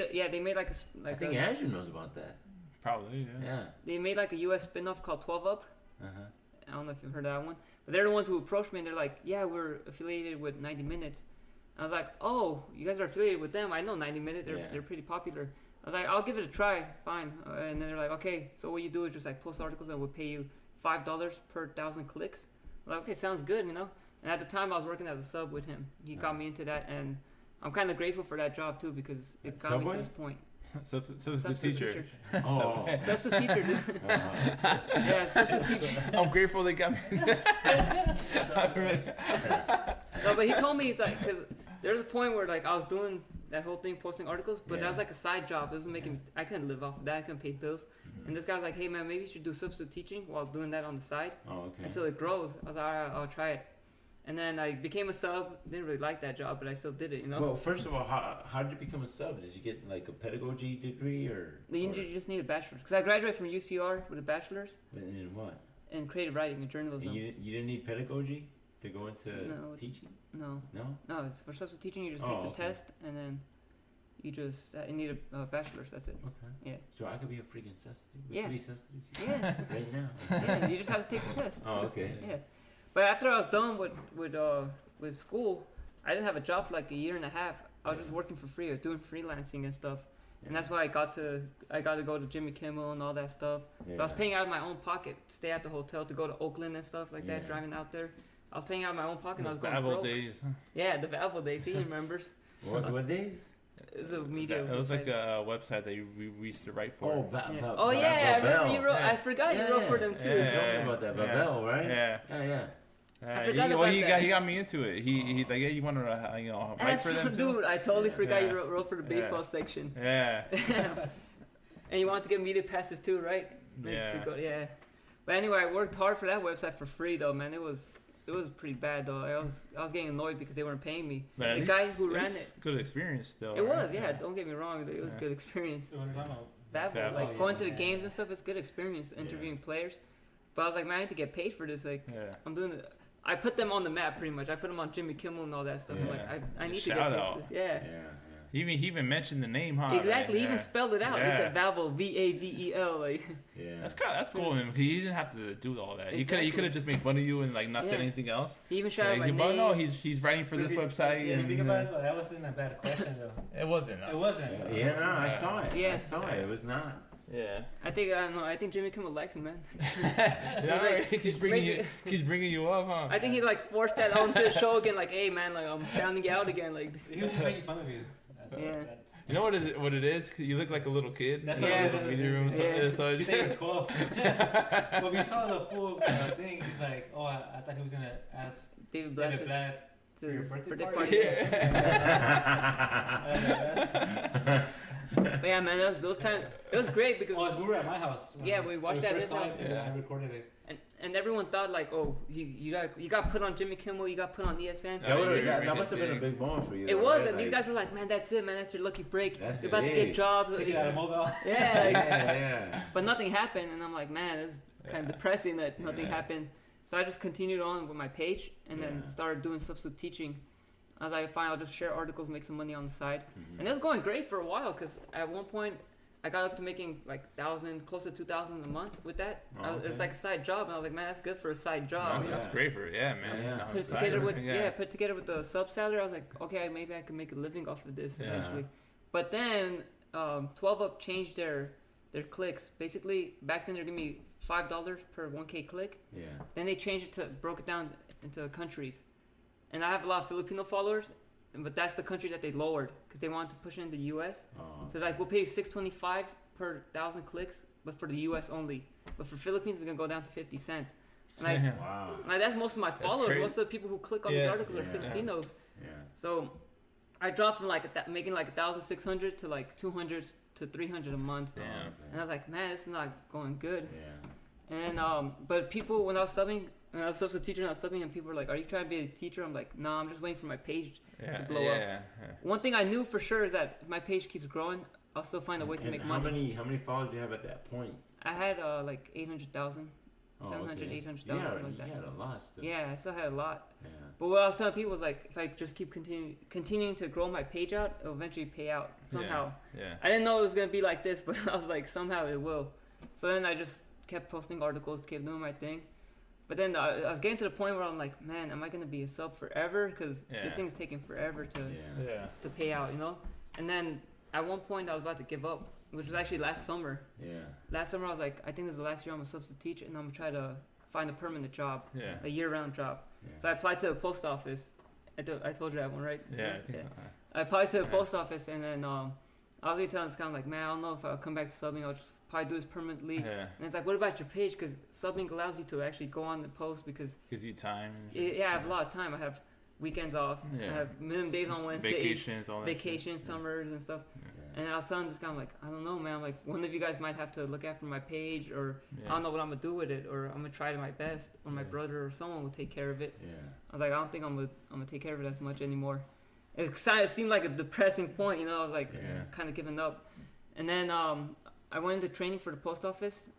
like a, I think Andrew knows about that. Probably, yeah. Yeah. they made like a US spin-off called 12 Up. Uh huh. I don't know if you've heard of that one, but they're the ones who approached me and they're like, yeah, we're affiliated with 90 Minutes. I was like, oh, you guys are affiliated with them? I know 90 Minutes. Yeah. They're pretty popular. I was like, I'll give it a try, fine. And then they're like, okay, so what you do is just like post articles and we'll pay you $5 per 1,000 clicks. I'm like, okay, sounds good, you know. And at the time, I was working as a sub with him. He got me into that, and I'm kind of grateful for that job too because it got me Subway? to this point. So the Substitute teacher. Oh. Substitute teacher, dude. Yeah, substitute teacher. I'm grateful they got me. No, but he told me, he's like, because there's a point where like I was doing that whole thing, posting articles, but that Yeah. was like a side job. It was making me, I couldn't live off of that. I couldn't pay bills. Mm-hmm. And this guy's like, hey man, maybe you should do substitute teaching while doing that on the side Oh, okay. until it grows. I was like, all right, I'll try it. And then I became a sub. Didn't really like that job, but I still did it, you know. Well, first of all, how did you become a sub? Did you get like a pedagogy degree or? You just need a bachelor's. Because I graduated from UCR with a bachelor's In what? in creative writing and journalism. You didn't need pedagogy to go into No, teaching? No, No. it's for substitute teaching. You just Oh, take the okay. test and then you just you need a bachelor's. That's it. Okay. Yeah. So I could be a freaking substitute. We Yeah. could be substitutes Yes. right now. Yeah, you just have to take the test. Oh, okay. Yeah. But after I was done with school, I didn't have a job for like a year and a half. I was just working for free. I was doing freelancing and stuff. And that's why I got to go to Jimmy Kimmel and all that stuff. But I was paying out of my own pocket to stay at the hotel, to go to Oakland and stuff like that, Yeah. driving out there. I was paying out of my own pocket and I was going Babel broke. days. Huh? Yeah, the Babel days. He remembers. What days? It was a media. It was like website. a website that we used to write for. Yeah. Oh yeah, I remember you wrote. Yeah. I forgot you wrote for them too. You told me about that. Vavel, right? Yeah. Yeah. forgot about that. He got me into it. He's like, yeah, you want to write That's for them too? dude. I totally forgot Yeah. you wrote for the Yeah. baseball section. Yeah. And you wanted to get media passes too, right? Like, Yeah. to go, yeah. But anyway, I worked hard for that website for free though, man. It was pretty bad though. I was getting annoyed because they weren't paying me. But at The guy least who it ran was it. Good experience still. It right? was, yeah. Don't get me wrong. It was Yeah. good experience. What are you talking about? Babel, Babel. like Oh, going yeah, to the yeah, games yeah. and stuff. It's good experience interviewing players. But I was like, man, I need to get paid for this. Like, Yeah. I'm doing it. I put them on the map pretty much. I put them on Jimmy Kimmel and all that stuff. I'm like, Yeah. I need to Shout get paid out. for this. Yeah. He even mentioned the name, huh? Exactly. He Yeah. even spelled it out. He Yeah. said Vavel, Vavel. Like, That's cool of him. He didn't have to do all that. Exactly. He could have just made fun of you and like not said Yeah. anything else. he even shouted Like, my but name. no, he's writing for this If you- website. Yeah, and think about it, though, that wasn't a bad question though. it wasn't. It wasn't. Yeah, no, I saw it. Yeah. I saw it. It was not. Yeah. I think Jimmy Kimmel likes him, man. Yeah, like, keeps bringing you up, huh? I think he like forced that onto the show again. Like, hey man, like I'm shouting you out again. Like, He was just making fun of you. Yeah. You know what it is? You look like a little kid. That's what in it the is. media room. Yeah. So You say you're 12. But we saw the full thing. He's like, oh, I thought he was gonna ask David Blatt. David Blatt for your his birthday birthday party. But yeah, man, those times. It was great because Well, we were at my house. when Yeah, we watched when that at first his saw house. it, Yeah. I recorded it. and everyone thought like, oh, you got put on Jimmy Kimmel, you got put on ESPN. Yeah, you That made must have been a big. big moment for you. It though, was, right? and these guys were like, man, that's it, man, that's your lucky break. That's You're about to big. get jobs. Take it out of mobile. Yeah, like, Yeah. but nothing happened, and I'm like, man, this is kind of depressing that nothing Yeah. happened. So I just continued on with my page, and then Yeah. started doing substitute teaching. I was like, fine, I'll just share articles, make some money on the side, Mhm. and it was going great for a while. Cause at one point, I got up to making like 1,000, close to 2,000 a month with that. Oh, It's okay. like a side job, and I was like, man, that's good for a side job. Oh, you know? that's Yeah. great for man. Yeah. On Put the it side, together with everything, put together with the sub salary. I was like, okay, maybe I can make a living off of this Yeah. eventually. But then 12 Up changed their clicks. Basically, back then they're giving me $5 per 1K click. Yeah. Then they changed it broke it down into countries. And I have a lot of Filipino followers, but that's the country that they lowered because they wanted to push it in the U.S. Oh. So like, we'll pay you $6.25 per 1,000 clicks, but for the U.S. only. But for Philippines, it's gonna go down to 50 cents. And like, Damn. Wow. like that's most of my followers. crazy. Most of the people who click on these Yeah. articles are Yeah. Filipinos. Yeah. So I dropped from like making like 1,600 to like 200 to 300 a month. Damn. And I was like, man, this is not going good. Yeah. And but people, when I was subbing, And I was a substitute teacher and I was subbing, and people were like, "Are you trying to be a teacher?" I'm like, "No, I'm just waiting for my page Yeah, to blow yeah, up." One thing I knew for sure is that if my page keeps growing, I'll still find a way to And make how money. many followers do you have at that point? I had like 800,000, 700, 800,000, Yeah, something like that. you had a lot still. Yeah, I still had a lot. Yeah. But what I was telling people was like, if I just keep continuing to grow my page out, it'll eventually pay out somehow. Yeah. I didn't know it was gonna be like this, but I was like, somehow it will. So then I just kept posting articles, kept doing my thing. But then I was getting to the point where I'm like, man, am I gonna be a sub forever? Because Yeah. this thing's taking forever to Yeah. to pay out, you know. And then at one point I was about to give up, which was actually last summer. Yeah. Last summer I was like, I think this is the last year I'm a substitute teacher, and I'm gonna try to find a permanent job, Yeah. a year-round job. Yeah. So I applied to the post office. I told you that one, right? Yeah. I think so. I applied to the Yeah. post office, and then I was really telling this guy, I'm like, man, I don't know if I'll come back to subbing. I'll just probably do this permanently. Yeah. And it's like, what about your page? Because subbing allows you to actually go on the post because Gives you time. yeah, I have a lot of time. I have weekends off. I Yeah. have minimum days on Wednesdays, Vacations, all that. vacations, summers, and stuff. Yeah. And I was telling this guy, I'm like, I don't know, man. I'm like, one of you guys might have to look after my page, or Yeah. I don't know what I'm gonna do with it, or I'm gonna try to my best, or my Yeah. brother or someone will take care of it. Yeah. I was like, I don't think I'm gonna take care of it as much anymore. It seemed like a depressing point, you know. I was like, Yeah. kind of giving up. And then I went into training for the post office,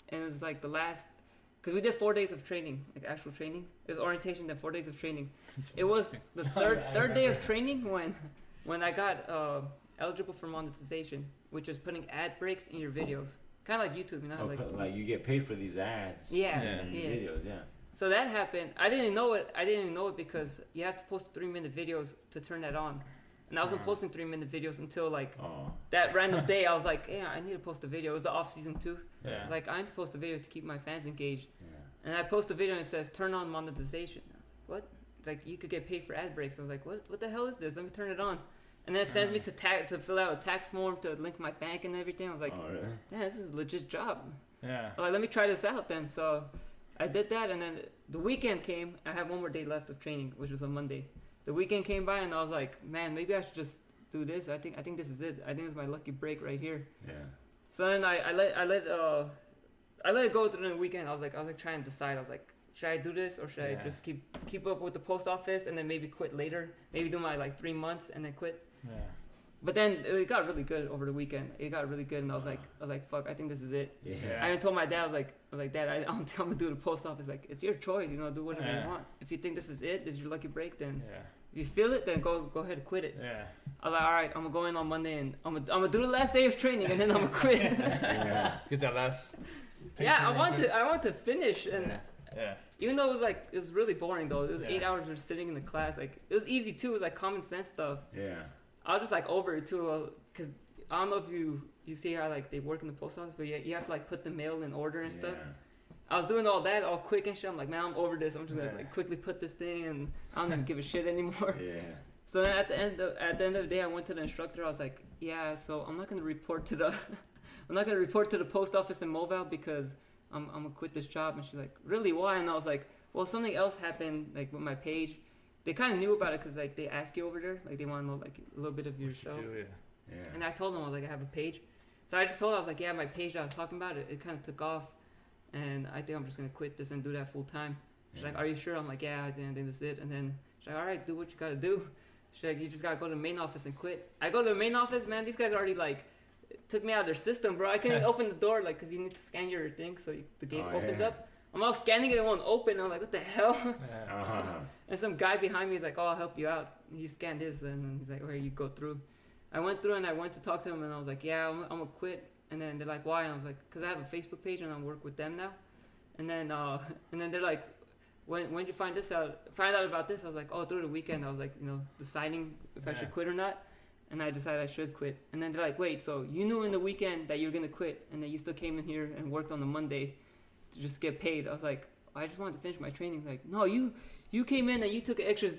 and it was like the last, because we did 4 days of training, like actual training. It was orientation, then 4 days of training. It was the third day of training when I got eligible for monetization, which is putting ad breaks in your videos, kind of like YouTube, you know. Oh, like you get paid for these ads. Yeah, And yeah. videos. Yeah. So that happened. I didn't know it. I didn't even know it because you have to post 3-minute videos to turn that on. And I wasn't Uh-huh. posting 3-minute videos until like Oh. that random day. I was like, yeah, I need to post a video. It was the off season too. Yeah. Like I need to post a video to keep my fans engaged. Yeah. And I post a video and it says turn on monetization. I was like, what? It's like you could get paid for ad breaks. I was like, what the hell is this? Let me turn it on. And then it sends me to fill out a tax form to link my bank and everything. I was like, Oh, really? damn, this is a legit job. Yeah. I was like, let me try this out then. So I did that, and then the weekend came. I had one more day left of training, which was on Monday. The weekend came by, and I was like, man, maybe I should just do this. I think this is it. I think it's my lucky break right here. Yeah. So then I let it go through the weekend. I was like trying to decide. I was like, should I do this or should I Yeah. just keep up with the post office and then maybe quit later? Maybe do my like 3 months and then quit. Yeah. But then it got really good over the weekend. It got really good, and I was like, fuck, I think this is it. Yeah. I even told my dad, I was like, Dad, I don't think I'm gonna do the post office. Like, it's your choice, you know, do whatever Yeah. you want. If you think this is it, this is your lucky break, then Yeah. if you feel it, then go ahead and quit it. Yeah. I was like, all right, I'm gonna go in on Monday and I'm gonna do the last day of training, and then I'm gonna quit. Yeah. Get that last. Yeah, I picture real want to finish, and quick. Yeah. even though it was really boring though. It was Yeah. 8 hours of sitting in the class. Like, it was easy too. It was like common sense stuff. Yeah. I was just like over it too, because I don't know if you see how like they work in the post office, but you have to like put the mail in order and stuff. I was doing all that all quick and shit. I'm like, man, I'm over this. I'm just gonna Yeah. like quickly put this thing, and I don't even give a shit anymore. Yeah. So then at the end of the day, I went to the instructor. I was like, yeah, so I'm not gonna report to the post office in Mobile because I'm gonna quit this job. And she's like, really, why? And I was like, well, something else happened like with my page. They kind of knew about it because like they ask you over there, like they want to know like a little bit of What you yourself. do, yeah. Yeah. And I told them, I was like, I have a page. So I just told her, I was like, yeah, my page that I was talking about, it kind of took off. And I think I'm just going to quit this and do that full time. She's like, are you sure? I'm like, yeah, I think this is it. And then she's like, all right, do what you got to do. She's like, you just got to go to the main office and quit. I go to the main office, man, these guys already like took me out of their system, bro. I couldn't even open the door, like, because you need to scan your thing so the gate Oh, opens yeah. up. I'm all scanning it, it won't open. I'm like, what the hell? Yeah. Uh-huh. And some guy behind me is like, oh, I'll help you out. He scanned his, and he's like, okay, you go through. I went through and I went to talk to him, and I was like, yeah, I'm gonna quit. And then they're like, why? And I was like, because I have a Facebook page and I work with them now. And then they're like, when did you find out about this? I was like, oh, through the weekend. I was like, deciding if I Yeah. should quit or not. And I decided I should quit. And then they're like, wait, so you knew in the weekend that you were gonna quit, and then you still came in here and worked on the Monday to just get paid. I was like, I just wanted to finish my training. Like, no, you came in and you took an extra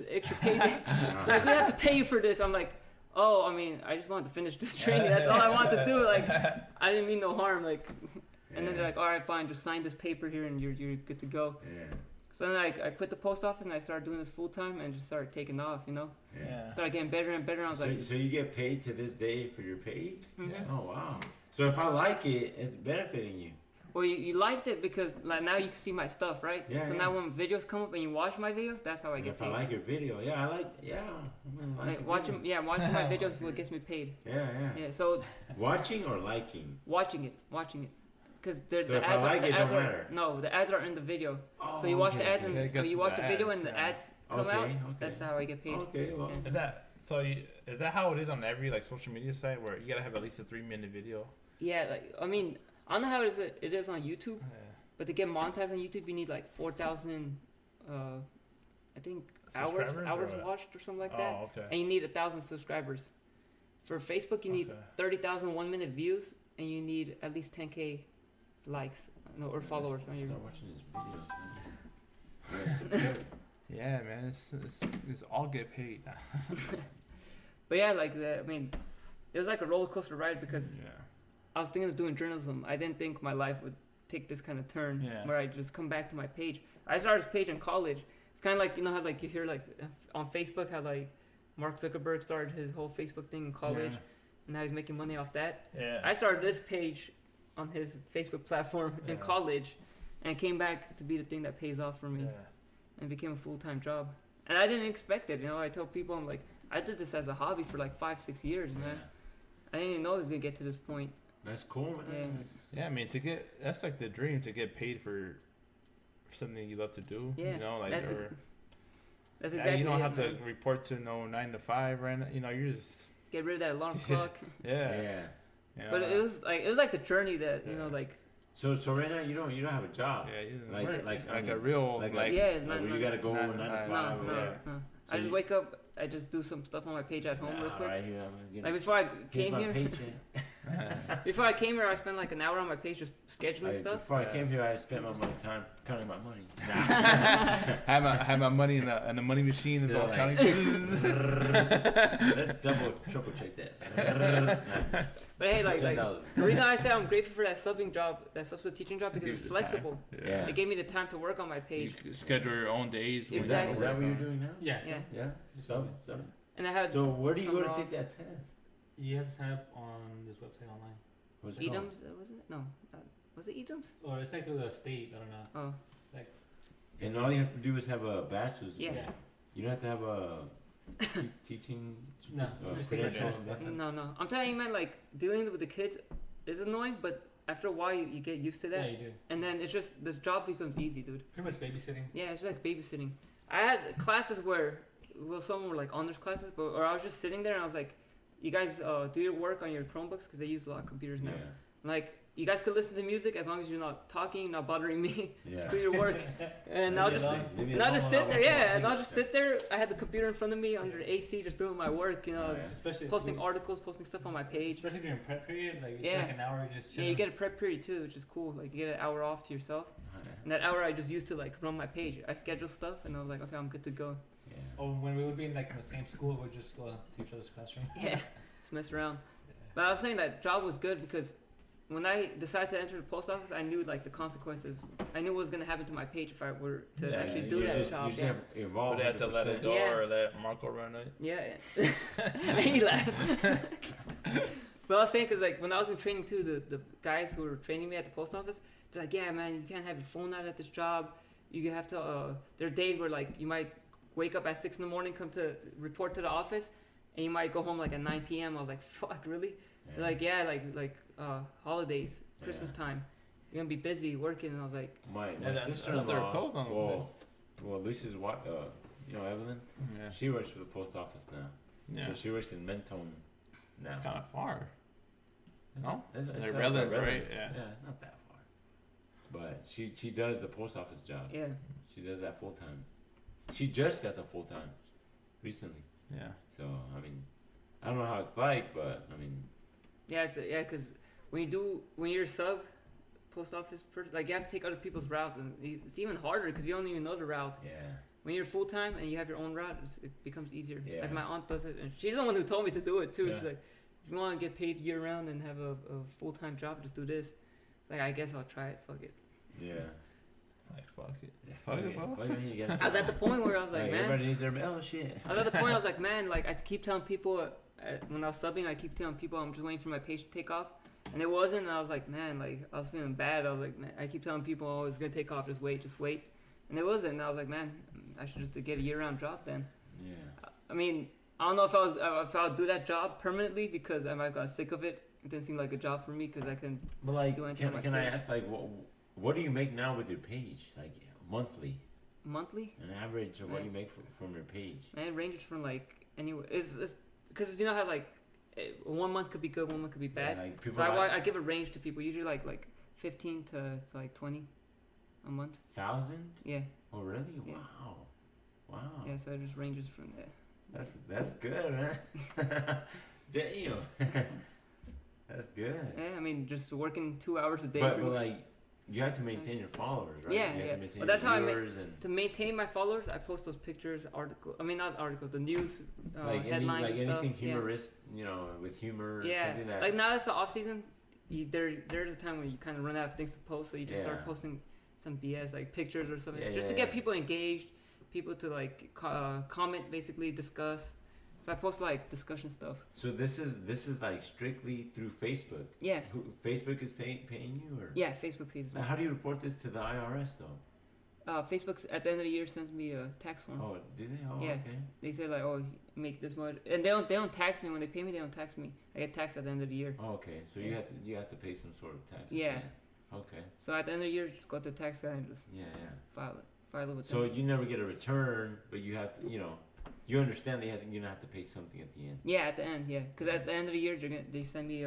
pay day. Like, we have to pay you for this. I'm like, oh, I mean, I just wanted to finish this training. That's all I wanted to do. Like, I didn't mean no harm. Like, and then they're like, all right, fine, just sign this paper here and you're good to go. Yeah. So then I quit the post office and I started doing this full time and just started taking off. Yeah. Yeah. Started getting better and better. I was like, So you get paid to this day for your page? mhm. Oh wow. So if I like it, it's benefiting you. Well, you liked it because like now you can see my stuff, right? Yeah, So yeah. now when videos come up and you watch my videos, that's how I And get if I paid. like your video, yeah, I like, yeah. I Like your watching, video. watching my videos is what gets me paid. Yeah, yeah. Yeah, so Watching or liking? watching it, because So the if I ads like are, it, the ads don't are matter. no, the ads are in the video. Oh, So you watch the okay, ads okay. and Yeah, it gets you to watch the the video ads, and the yeah. ads come Okay, out. okay. That's how I get paid. Okay, well. Yeah. Is that so? Is that how it is on every like social media site where you gotta have at least a 3-minute video? Yeah, like I mean, I don't know how it is on YouTube, Yeah. but to get monetized on YouTube, you need like 4,000, I think hours Subscribers or what? watched or something like that, Oh, okay. and you need 1,000 subscribers. For Facebook, you need Okay. 30,000 1-minute views, and you need at least 10K likes, no, or followers on your. Start watching his videos, man. Yes, Yeah, man, it's all get paid. But yeah, like I mean, it was like a roller coaster ride because yeah. I was thinking of doing journalism. I didn't think my life would take this kind of turn Yeah. where I just come back to my page. I started this page in college. It's kind of like, you know how like you hear like on Facebook how like Mark Zuckerberg started his whole Facebook thing in college and now he's making money off that. Yeah. I started this page on his Facebook platform in Yeah. college and it came back to be the thing that pays off for me Yeah. and became a full-time job. And I didn't expect it. You know, I tell people, I'm like, I did this as a hobby for like 5-6 years, man. I didn't even know it was gonna get to this point. That's cool, man. Yeah, I mean, that's like the dream to get paid for something you love to do. Yeah, You know, like that's or That's yeah, exactly you don't it, have man. to report to no 9 to 5 right now. You know, you're just Get rid of that alarm clock. yeah. Yeah. You know, But it was like the journey that, you know, Yeah. like, So right now you don't have a job. yeah, you Like Right. like I like mean, a real like- like yeah, like where you gotta go 9 to 5. no, Oh, no, yeah. no. So I just you- wake up, I just do some stuff on my page at home real quick. Right here, I'm gonna Like before I here's came my here, paycheck. before I came here, I spent like an hour on my page just scheduling stuff. Before I Yeah. came here, I spent my time counting my money. have my money in a money machine and Yeah, all like- counting. Let's triple check that. But hey, like $10. the reason I say I'm grateful for that subbing job, that substitute teaching job, because Gives it's you the time. flexible. Yeah. It gave me the time to work on my You page, can schedule your own days. when you Exactly. Is work that what you're on. doing now? Yeah. yeah. Yeah. So. And I had So where do you go to Summer take off. that test? You have to sign up on this website online. What's it called? Edams, was it? No, was it Edams? Or it's like through the state, I don't know. Oh, And all you have to do is have a bachelor's. Yeah. Yeah. You don't have to have a teaching. No, you just take a credential, test. nothing? no. I'm telling you, man, like dealing with the kids is annoying, but after a while you get used to Yeah, that, you do. and then it's just this job becomes easy, dude. Pretty much babysitting. Yeah, it's like babysitting. I had classes where, well, some were like honors classes, but or I was just sitting there and I was like, you guys do your work on your Chromebooks because they use a lot of computers now. Yeah. Like, you guys could listen to music as long as you're not talking, not bothering me. Yeah. Just do your work, and I'll Leave just. it alone. Leave me And I'll alone, just I'll sit there, work on yeah, my and I'll fingers. just sit there. I had the computer in front of me under AC, just doing my work, you know, Yeah. Especially posting articles, posting stuff on my page. Especially during prep period, like it's Yeah. like an hour you just Yeah, chill. you get a prep period too, which is cool. Like you get an hour off to yourself, and that hour I just used to like run my page. I schedule stuff, and I was like, okay, I'm good to go. Yeah. Or when we would be in like in the same school, we'd just go to each other's classroom. Yeah, just mess around. But I was saying that job was good because when I decided to enter the post office, I knew like the consequences. I knew what was gonna happen to my page if I were to Yeah, actually you do that just, job. You Yeah. just have evolved. But they had to let it 100%. go Yeah. or let Marco run it. Yeah, he laughed. But I was saying, cause like when I was in training too, the guys who were training me at the post office, they're like, yeah, man, you can't have your phone out at this job. You have to. There are days where like you might wake up at 6 in the morning, come to report to the office, and you might go home like at 9 p.m. I was like, fuck, really? Yeah. They're like, yeah, like holidays, Christmas Yeah. time, you're gonna be busy working. And I was like, My Yeah, that's sister-in-law. another clothes on the well, Lisa's what? You know Evelyn? Yeah. She works for the post office now. Yeah. So she works in Mentone now. It's kind of far. No? It's They're not Redlands, that right? Yeah. Yeah, it's not that far. But she does the post office job. yeah, She does that full time. She just got the full time recently. Yeah. So I mean, I don't know how it's like, but I mean, yeah, cause when you're a sub, post office person, like you have to take other people's routes, and it's even harder because you don't even know the route. yeah, When you're full time and you have your own route, it becomes easier. Yeah. Like my aunt does it, and she's the one who told me to do it too. Yeah. She's like, if you want to get paid year round and have a full time job, just do this. Like I guess I'll try it. Fuck it. yeah. Like, fuck it. Yeah, Fuck fuck it, it. bro. Fuck it, you get- I was at the point where I was like, man. everybody needs their oh shit. I was at the point I was like, man, like I keep telling people when I was subbing, I keep telling people I'm just waiting for my page to take off, And it wasn't. And I was like, man, like I was feeling bad. I was like, man, I keep telling people, oh, it's gonna take off. Just wait. And it wasn't. And I was like, man, I should just get a year-round job then. Yeah. I mean, I don't know if I'll do that job permanently because I might got sick of it. It didn't seem like a job for me because I couldn't But like, do anything on my can I page. ask, like, what do you make now with your page? Like monthly, Monthly. an average of what Man. you make from your page? Man, it ranges from like anywhere. It's because you know how like 1 month could be good, 1 month could be bad. Yeah, like So people I give a range to people, usually like 15 to like 20 a month. 1,000? Yeah, Oh really? Yeah. Wow. yeah. So it just ranges from there. That's good, man. Damn. That's good. Yeah, I mean, just working 2 hours a day. But pretty much. like, you have to maintain your followers, right? Yeah, you have yeah. to maintain But that's your how I viewers and To maintain my followers, I post those pictures, articles. I mean, not articles, the news like headlines like and stuff. anything Yeah. humorous, you know, with humor. Yeah, Something that, like now it's the off season. There's a time when you kind of run out of things to post, so you just start Yeah. posting some BS like pictures or something, Yeah, just yeah, to get yeah. people engaged, people to like comment, basically discuss. So I post like discussion stuff. So this is like strictly through Facebook. Yeah, Facebook is paying you, or yeah. Facebook pays me. Now, how do you report this to the IRS though? Facebook's at the end of the year sends me a tax form. Oh, do they? Oh, Yeah. okay. They say like, oh, make this much, and they don't tax me when they pay me. They don't tax me. I get taxed at the end of the year. Oh, okay. So Yeah. you have to pay some sort of tax. Yeah. Okay. So at the end of the year, just go to the tax guy and just Yeah, yeah. file it with So them. you never get a return, but you have to, you know, you understand you're gonna have to pay something at the end. Yeah, at the end, yeah. Because at the end of the year, they send me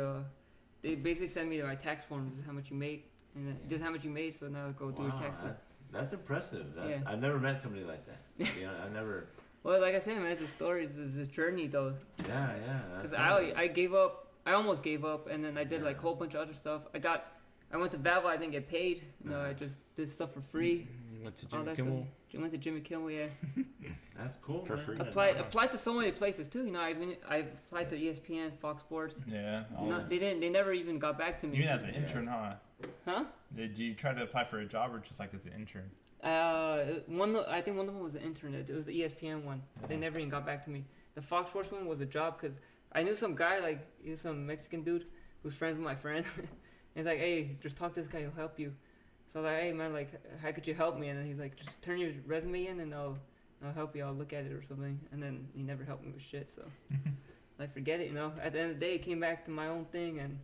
they basically send me my tax form. This is how much you make, and then this is how much you made. So now go do your Wow, taxes. That's impressive. Yeah. I've never met somebody like that. You know, I never. Well, like I said, man, it's a story. It's a journey, though. Yeah, yeah. Because that's I gave up. I almost gave up, and then I did like a Yeah. whole bunch of other stuff. I went to Valve. I didn't get paid. You know, I Uh-huh. just did stuff for free. You went to All Jimmy that Kimmel. stuff. I went to Jimmy Kimmel. Yeah. That's cool. For man. free. Applied to so many places too. You know, I've applied to ESPN, Fox Sports. Yeah. You know, they never even got back to me. You even have an Yeah. intern, huh? Huh? Did you try to apply for a job or just like as an intern? I think one of them was the internet. It was the ESPN one. They Uh-huh. never even got back to me. The Fox Sports one was a job because I knew some guy, like he was some Mexican dude who's friends with my friend. And he's like, hey, just talk to this guy. He'll help you. So I was like, hey man, like how could you help me? And then he's like, just turn your resume in and I'll help you. I'll look at it or something. And then he never helped me with shit. So I forget it. You know. At the end of the day, it came back to my own thing and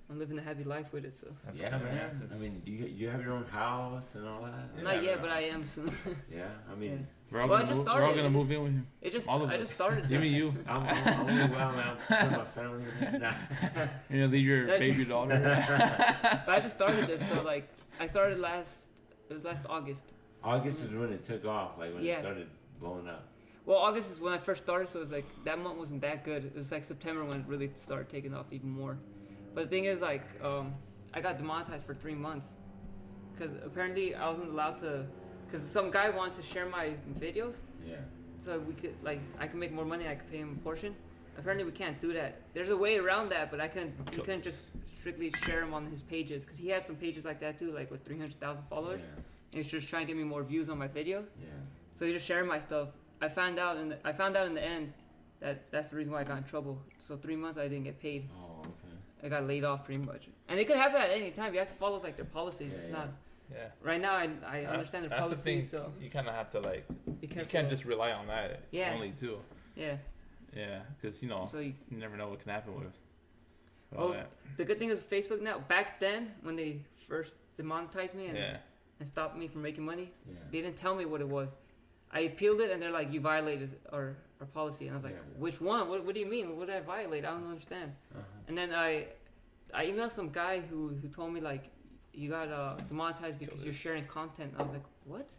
I'm living a happy life with it. So That's Yeah, kinda man. active. I mean, you have your own house and all that? Yeah. not yet, but I am soon. Yeah, I mean, We're all, Well, I gonna, just we're all started. gonna move in with him. It just All of I us. just started. Even this. you. I'm only well now. Put my family. Nah. You're gonna leave your That- baby daughter. But I just started this, so like I started last August. August is when it took off, like when Yeah. it started blowing up. Well, August is when I first started, so it was like that month wasn't that good. It was like September when it really started taking off even more. But the thing is, like, I got demonetized for 3 months because apparently I wasn't allowed to, because some guy wanted to share my videos, Yeah. so we could like I could make more money, I could pay him a portion. Apparently we can't do that. There's a way around that, but he couldn't just strictly share them on his pages because he had some pages like that too, like with 300,000 followers. Yeah. And he's just trying to get me more views on my videos. Yeah. So he just sharing my stuff. I found out in the end that that's the reason why I got in trouble. So 3 months I didn't get paid. Oh, okay. I got laid off pretty much. And it could happen at any time. You have to follow like their policies. Yeah, It's yeah. not Yeah. right now. I understand their That's the thing. policies. So You kind of have to like. be You careful. can't just rely on that. Yeah. Only too. Yeah. Yeah, because you know So you, you never know what can happen with. all Oh, that. the good thing is Facebook now. Back then when they first demonetized me and, Yeah. and stopped me from making money, Yeah. they didn't tell me what it was. I appealed it and they're like, you violated our policy. And I was like, Yeah. which one? What do you mean? What did I violate? I don't understand. Uh-huh. And then I emailed some guy who told me like you got demonetized because you're this. sharing content. I was like, what?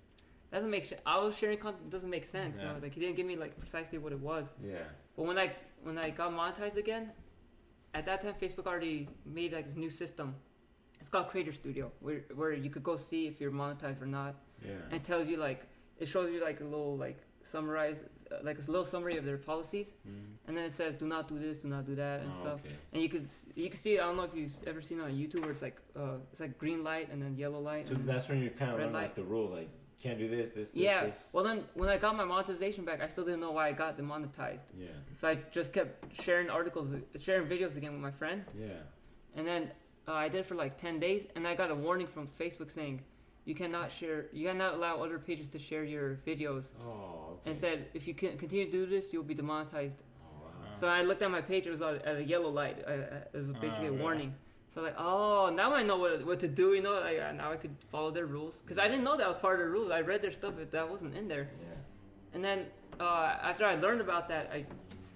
Doesn't make sense. I was sharing content. Doesn't make sense. Yeah. No? Like he didn't give me like precisely what it was. Yeah. But when I got monetized again, at that time Facebook already made like this new system. It's called Creator Studio, where you could go see if you're monetized or not, Yeah. and it tells you like it shows you like a little like summarize like a little summary of their policies, Mm. and then it says do not do this, do not do that, and Oh, stuff. okay. And you could see. I don't know if you've ever seen it on YouTube where it's like green light and then yellow light. So and that's when you kind of red learn like light. the rules, like can't do this. yeah. This. Well, then when I got my monetization back, I still didn't know why I got demonetized. Yeah. So I just kept sharing videos again with my friend, Yeah. and then I did it for like 10 days, and I got a warning from Facebook saying you cannot allow other pages to share your videos, Oh, okay. and said if you continue to do this, you'll be demonetized. Oh, wow. So I looked at my page; it was at a yellow light. It was basically a really? warning. So like, oh, now I know what to do. You know, like, now I could follow their rules because I didn't know that was part of the rules. I read their stuff, but that wasn't in there. Yeah. And then after I learned about that, I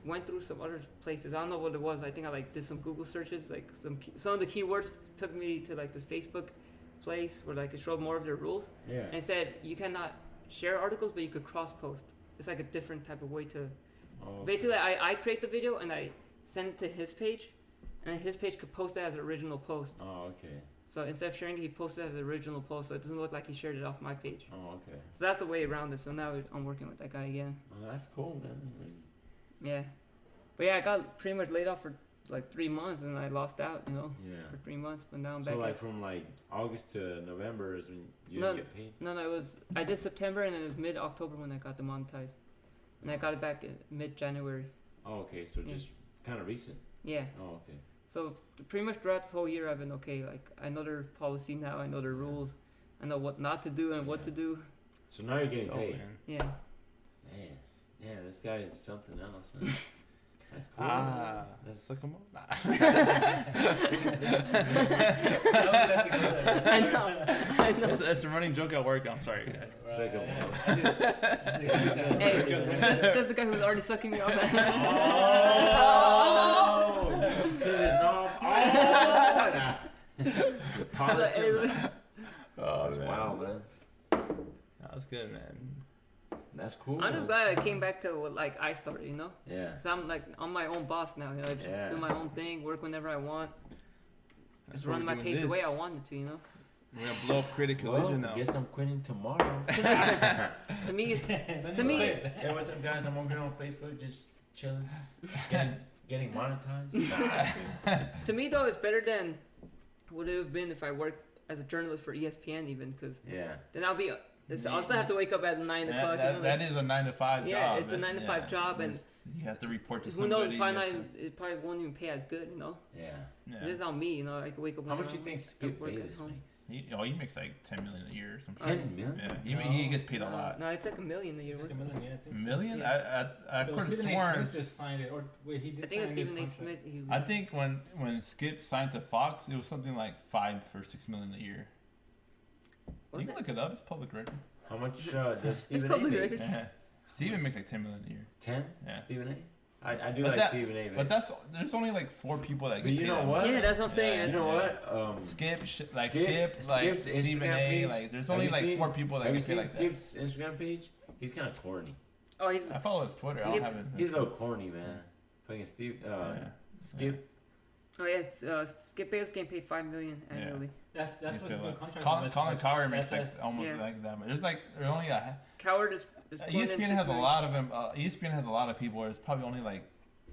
went through some other places. I don't know what it was. I think I like did some Google searches. Like some of the keywords took me to like this Facebook place where like it showed more of their rules. Yeah. And it said you cannot share articles, but you could cross post. It's like a different type of way to. Oh, Basically, I create the video and I send it to his page, and his page could post it as an original post. Oh, okay. So instead of sharing it, he posted it as an original post, so it doesn't look like he shared it off my page. Oh, okay. So that's the way around it. So now I'm working with that guy again. Oh, that's cool, man. Yeah. But yeah, I got pretty much laid off for like 3 months, and I lost out, you know, Yeah. for 3 months. But now I'm So back. like from like August to November is when you No. didn't get paid. No, it was I did September, and then it was mid-October when I got demonetized, and I got it back in mid-January. Oh, okay. So Yeah. just kind of recent. Yeah. Oh, okay. So pretty much throughout this whole year, I've been okay. Like I know their policy now. I know their rules. I know what not to do and what Yeah. to do. So now you're getting Dope, paid. man. Yeah. Man, yeah, this guy is something else, man. That's cool. Ah, That's suck 'em up. I know. I know. It's a running joke at work. I'm sorry. sick of him. Hey, says the guy who's already sucking me off. Oh, turn his knob. Oh, Polished him. Oh, That's man. wild, man. That was good, man. That's cool. I'm just man. glad I came back to what like I started, you know. Yeah. Cause I'm like I'm my own boss now. You know, I just Yeah. do my own thing, work whenever I want, That's just why run we're my doing page the this. way I wanted to, you know. We're gonna blow up Critic Well, Collision now. guess I'm quitting tomorrow. To me, it's, to me, Hey, what's up, guys? I'm over here on Facebook, just chilling, getting monetized. Nah, to me though, it's better than would it have been if I worked as a journalist for ESPN, even because yeah. then I'll be. I'll still have to wake up at 9 o'clock. That, you know, that is a 9 to 5 Yeah, job. it's a 9 to 5 job, and it's- you have to report to who somebody. knows? Probably you not. have Even, it probably won't even pay as good, you know. Yeah. to- This is on me, you know. I can wake up. How much whenever do you I think want, Skip work at Bayless home. makes? He makes like 10 million a year or something. 10 million? Yeah, he gets paid a lot. No, it's like $1 million a year. It's like $1 million, I think so. Million? Yeah. I But could have Stephen A. sworn. Smith just signed it, or wait, he did I think it was sign a new Stephen A. contract. Smith. He's, I think when Skip signed to Fox, it was something like 5 or 6 million a year. was You can it? look it up. It's public record. How much does Stephen A. public make? record. Yeah. Steven makes like 10 million a year. 10? Yeah. Stephen A.? I do But like that- Stephen A. But there's only like 4 people that But get you paid know that what? much. Yeah, that's what I'm saying. Yeah. You know what? Skip, Skip's like Skip's Stephen Instagram A. page. Like there's Have only you like seen- 4 people that Have you get paid seen like that. Skip's Instagram page? He's kind of corny. Oh, he's. I follow his Twitter. I Skip- don't have it. He's a little corny, man. Fucking Steve. Yeah. Skip. Oh yeah, it's, Skip Bayless getting paid $5 million Yeah. annually. That's He's what his good. new contract. Colin Cowherd makes like that's almost Yeah. like that. But there's only a Coward is putting in ESPN $6 has a million. lot of them. ESPN has a lot of people. There's probably only like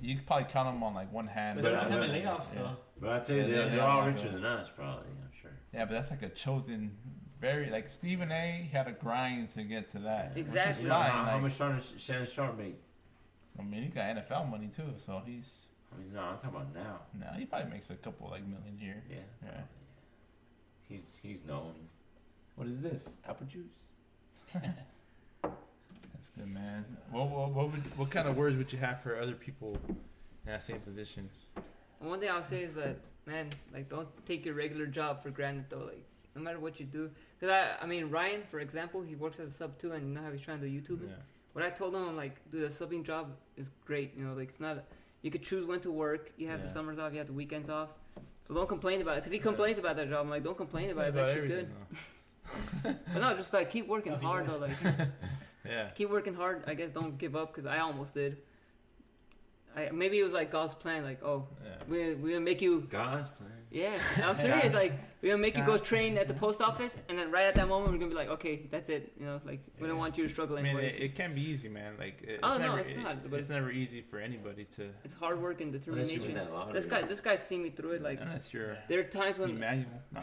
you could probably count them on like one hand. But they're But just I having know- layoffs yeah. though. But I tell you, Yeah, they're they're all not richer good. than us, probably. I'm sure. Yeah, but that's like a chosen, very like Stephen A. had a grind to get to that. which is Exactly. You know, fine, how like- much Shannon Sharp make? I mean, he got NFL money too, so he's I mean, no, I'm talking about now. he probably makes a couple like million a year. Yeah. Yeah. He's known. What is this? Apple juice? That's good, man. What kind of words would you have for other people in that same position? One thing I'll say is that, man, like, don't take your regular job for granted, though. Like, no matter what you do. Because, I mean, Ryan, for example, he works as a sub, too, and you know how he's trying to do YouTube? Yeah. What I told him, I'm like, dude, a subbing job is great. You know, like, it's not... You could choose when to work. You have the Yeah. summers off. You have the weekends off. So don't complain about it. Because he complains about that job. I'm like, don't complain about it. It's About actually good. everything, But no, just, like, keep working Oh, he hard, does. though. Like, though. Yeah. keep working hard. I guess don't give up, because I almost did. Maybe it was, like, God's plan. Like, oh, Yeah. we're gonna make you... God's plan. Yeah, I'm serious. Like, we're gonna make you go train at the post office, and then right at that moment, we're gonna be like, okay, that's it. You know, like, we don't Yeah. want you to struggle I mean, anymore. it can be easy, man. Like, it's Oh, no, never, it's not, but it's never easy for anybody to. It's hard work and Unless you win determination. that lottery. This guy's seen me through it. Like, Unless you're there are times when Emmanuel. No.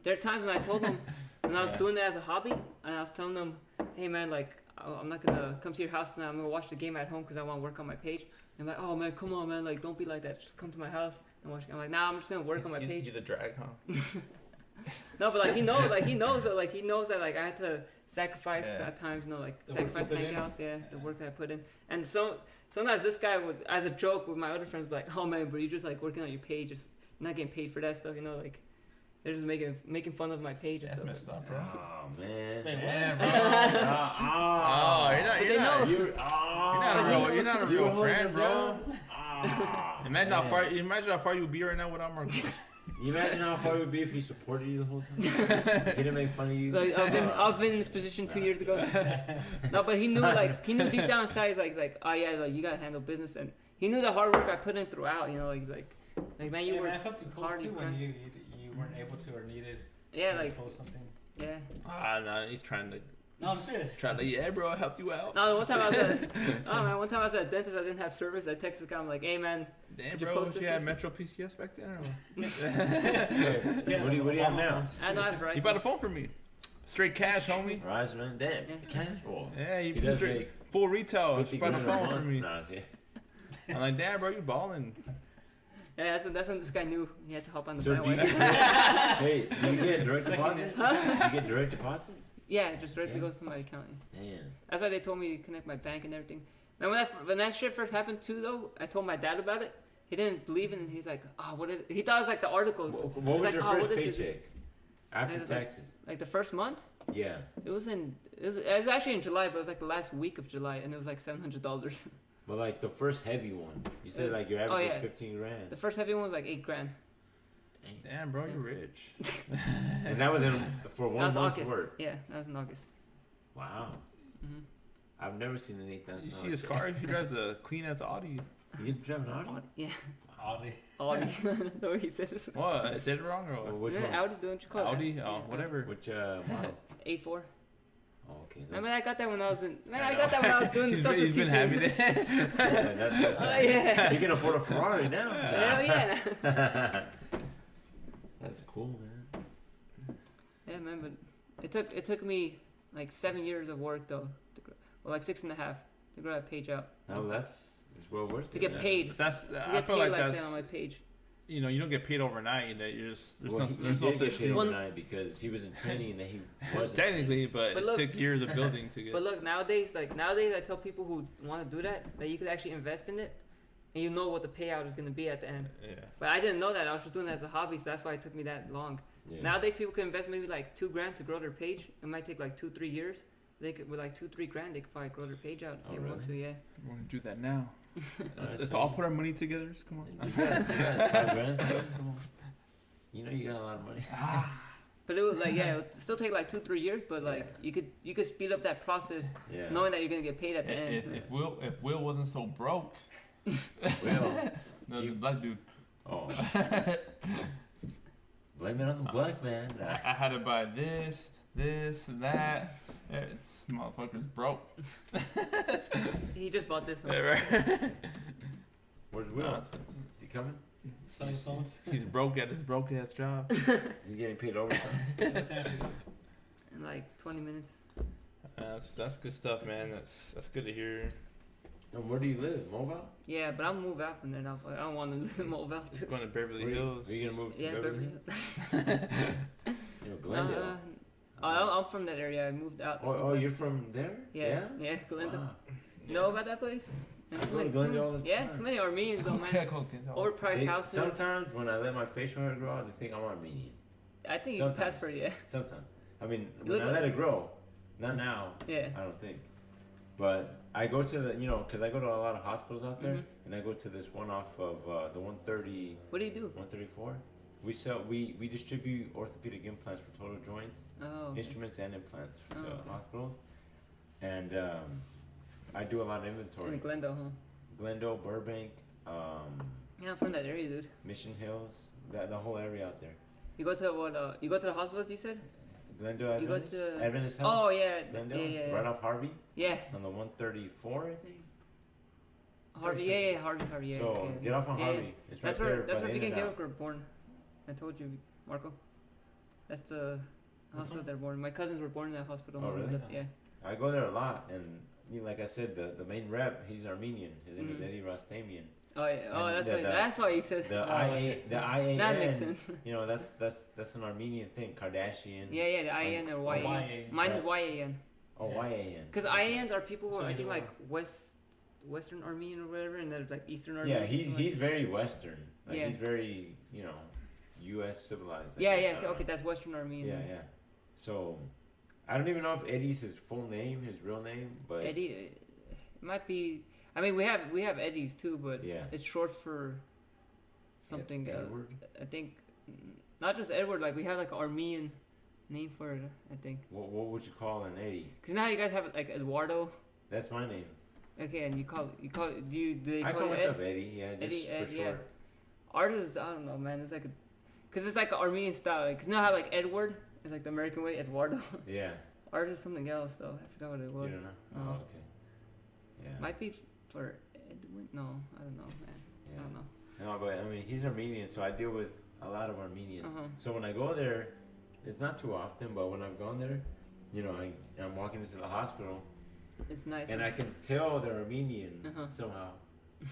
there are times when I told him when I was Yeah. doing it as a hobby, and I was telling them, hey man, like, I'm not gonna come to your house tonight. I'm gonna watch the game at home because I want to work on my page. And I'm like, oh man, come on, man, like don't be like that. Just come to my house and watch. I'm like, nah, I'm just gonna work on my page. You the drag, huh? No, but like he knows that like I had to sacrifice Yeah. at times, like The work sacrifice you put in. hangouts, the work that I put in. And sometimes this guy would, as a joke with my other friends, be like, oh man, bro, you're just like working on your page, just not getting paid for that stuff, like they're just making fun of my page and That's stuff. messed up, bro. Oh man. Man, Yeah, bro. Oh, Oh, you're not. But You're they not. know. You're You're not a You were real holding friend, it bro. down? Ah, Imagine man. how far you'd be right now without Marco. You imagine how far it would be if he supported you the whole time? He didn't make fun of you. Like I've been in this position 2 years ago. No, but he knew deep down inside, he's like, oh yeah, like you gotta handle business, and he knew the hard work I put in throughout. Like he's like man, you Yeah, were man, I felt you hard, post you too when grind. you weren't able to or needed Yeah, to like post something. yeah. No, he's trying to No, I'm serious. yeah, bro, I helped you out. No, one time I was at a dentist. I didn't have service. I texted the guy. I'm like, hey man, Damn, Did you bro, post you this had week? Metro PCS back then, or what? Yeah, What do you have all now? phones. I know I have Verizon. He bought a phone for me. Straight cash, homie. Verizon, man, damn. Yeah. Casual. Yeah, He he does straight make full retail. 50 He bought a grand phone for month. me. Nah, see. I'm like, damn, bro, you balling. Yeah, that's when this guy knew he had to hop on the So do you bandwagon. get, hey, do you get direct Second deposit? hand. Do you get direct deposit? Yeah, it just directly Yeah. goes to my account. Damn. That's why they told me to connect my bank and everything. And when that shit first happened too, though, I told my dad about it. He didn't believe it, and he's like, "Oh, what is it?" He thought it was like the articles. What He's was like, your "Oh, first what is this?" paycheck? After It was like- taxes? Like the first month, Yeah. it was actually in July, but it was like the last week of July, and it was like $700. But like the first heavy one, you said was- like your average oh, was yeah. 15 grand. The first heavy one was like $8,000. Damn, bro, you're rich. And that was for That 1 was month's August. work. Yeah, that was in August. Wow. hmm I've never seen an 8,000. You see his car? He drives a clean ass Audi. You can drive an Audi? Yeah, Audi. Audi. the way he said it. What? I said it wrong or Oh, what? which Yeah, one? Audi, don't you call it? Audi? Oh, Yeah, whatever. Which model? A4. Oh, okay. Remember I got that when I was in. Man, I I know. got that when I was doing the He's substitute. been happy teaching. there. Oh yeah. You can afford a Ferrari now. Hell yeah. That's cool, man. Yeah, man, but it took me like 7 years of work though, like 6.5 to grow that page out. No, it's well worth To it. get man. paid. But that's. To I get feel paid like like that's. that on my page. You know, you don't get paid overnight. You know, you're just there's Well, no he there's no did get such paid thing. overnight because he was in training and then he wasn't. Technically, but, But it look- took years of building to get. But look, nowadays I tell people who want to do that you could actually invest in it, and you know what the payout is gonna be at the end. Yeah. But I didn't know that. I was just doing it as a hobby, so that's why it took me that long. Yeah. Nowadays, people can invest maybe like $2,000 to grow their page. It might take like 2-3 years. They could with like $2-3 they could probably grow their page out if Oh, they want to. really? Yeah. We're gonna do that now. Nice. Let's all put our money together. Come on. You got 5 grand still? Come on. You know you got a lot of money. But it was like it would still take like 2-3 years. But like you could speed up that process, Yeah. knowing that you're gonna get paid at the end. If Will wasn't so broke, Well, the black dude, oh. Blame it on the black man. I had to buy this, that. Yeah, this motherfucker's broke. He just bought this one. Yeah, right. Where's Will? No, Is he coming? Selling phones. he's broke at his broke ass job. He's getting paid overtime. In like 20 minutes. That's good stuff, man. That's good to hear. And where do you live? Mobile? Yeah, but I'll move out from there now. I don't want to live in Mobile. He's going to Beverly Where Hills. Are you gonna move to Yeah, Beverly Beverly Hills? Hills. You know, Glendale. I'm from that area. I moved out. Oh, from oh, Glendale. you're from there? Yeah, Glendale. Wow. Know about that place? I go to Glendale all the Yeah, time. too many Armenians though, man. Overpriced They- houses. Sometimes when I let my facial hair grow out, they think I'm Armenian. I think you can pass sometimes. for it, yeah. Sometimes. I mean, You when look I let like- it grow, not now, Yeah. I don't think. But I go to the, because I go to a lot of hospitals out there, Mhm. and I go to this one off of the 130, What do you do? 134. We distribute orthopedic implants for total joints, Oh. instruments and implants to Oh, okay. hospitals, and I do a lot of In inventory. Glendale, huh? Glendale, Burbank, Yeah, I'm from that area, dude. Mission Hills, the whole area out there. You go to what? You go to the hospitals, you said? Glendale You go Adventist, to- Adventist Health, Oh yeah, Glendale, yeah. right off Harvey, Yeah. on the 134, I think. Harvey, yeah, Harvey, yeah. So okay. get off on Yeah, Harvey. It's right That's there where by the Vegan In-N-Out. Gilbert were born. I told you, Marco. That's the hospital they're born. My cousins were born in that hospital. Oh, really? Yeah. I go there a lot, and like I said, the main rep, he's Armenian. His name is Mhm. Eddie Rastamian. Oh, yeah. Oh, And that's why you said. The That makes IAN, sense. you know, that's an Armenian thing. Kardashian. Yeah, the IAN or YAN. YAN. Mine is YAN. Oh, YAN. Because IANs are people who So are, I you think, are. like Western Armenian or whatever, and there's like Eastern Armenian. Yeah, something like he's very Western. Like Yeah. he's very, you know, U.S. civilized. I Yeah, guess. yeah. I So, don't okay, know. that's Western Armenian. Yeah. So, I don't even know if Eddie's his full name, his real name, but Eddie, it might be. I mean, we have Eddies too, but yeah. it's short for something. Edward. I think not just Edward. Like we have like an Armenian name for it. I think. What would you call an Eddie? Cause now you guys have like Eduardo. That's my name. Okay, and you call do they I call call you myself Ed? Eddie. Yeah, just Eddie, for Ed, yeah. short. Ours is I don't know, man. It's like cause it's like an Armenian style. Like, cause you know how like Edward is like the American way, Eduardo. Yeah. Ours is something else though. I forgot what it You was. don't know? No. Oh, okay. Yeah. Might be for Edwin. No, I don't know, man. yeah. I don't know. No, but I mean, he's Armenian, so I deal with a lot of Armenians. Uh-huh. So when I go there, it's not too often, but when I've gone there, you know, I'm walking into the hospital, It's nice. and I can tell they're Armenian Uh-huh. somehow.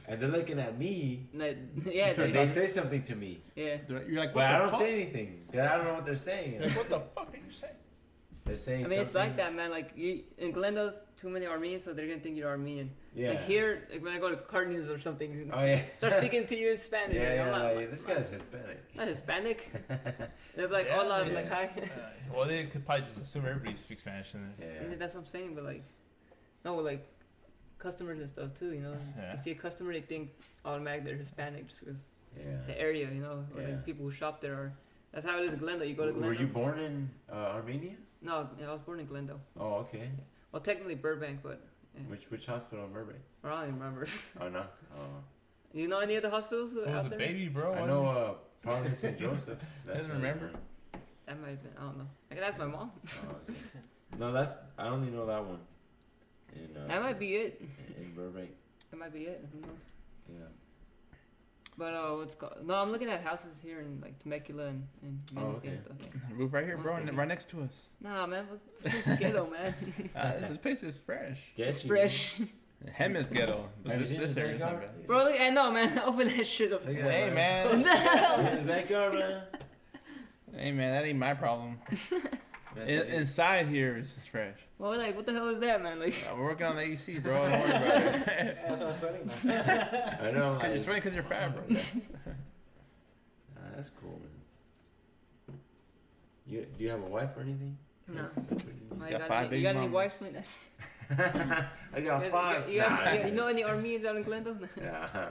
And they're looking at me, Like, yeah, So and they say something to me. yeah. You're like, But what I the don't fuck? say anything. 'Cause I don't know what they're saying. You're like, what the fuck are you saying? They're saying I mean, it's something. like that, man. Like in Glendale, too many Armenians, so they're gonna think you're Armenian. Yeah. Like here, like when I go to Cardinals or something, Oh, yeah. start speaking to you in Spanish. Yeah, like, yeah, I'm not, like, this guy's Hispanic. not Hispanic. They're like, Yeah, hola, yeah. like hi. Well, they could probably just assume everybody speaks Spanish in there. Yeah. That's what I'm saying, but like, no, like customers and stuff too. You know, Yeah. you see a customer, they think automatically they're Hispanic just because Yeah. the area, you know, or Yeah. the people who shop there are. That's how it is in Glendale. You go to Were Glendale. you born in Armenia? No, I was born in Glendale. Oh, okay. Well, technically Burbank, but Which hospital in Burbank? I don't even remember. Oh, no. Oh. You know any other hospitals Who out was there? the baby, bro? I know Providence St. Joseph. Doesn't where remember? they're That might have been. I don't know. I can ask my mom. from. Oh, okay. No, I only know that one. In, That might be it. in Burbank. That might be it. Who knows? Yeah. But what's called? No, I'm looking at houses here in like Temecula and Menifee okay. and stuff. Yeah. Move right here, bro, Almost right next to us. Nah, man, this place is ghetto, man. This place is fresh. It's Sketchy. fresh, Him is ghetto, but Have you this seen his area is not backyard? bad. bro. Look, I know, man. Open that shit up. Look at Hey, that. man. His backyard, man. Hey, man, that ain't my problem. That's it. Inside here is fresh. Well, like, what the hell is that, man? Like, We're working on the AC, bro. Don't worry about it. That's what I'm sweating, man. I know. You're Like, sweating because you're fat, bro. that's cool, man. Do you have a wife or anything? no. That's what Why, got you five you baby got any mamas. wives? Man? I got five. You know any Armenians out in Glendale? Yeah.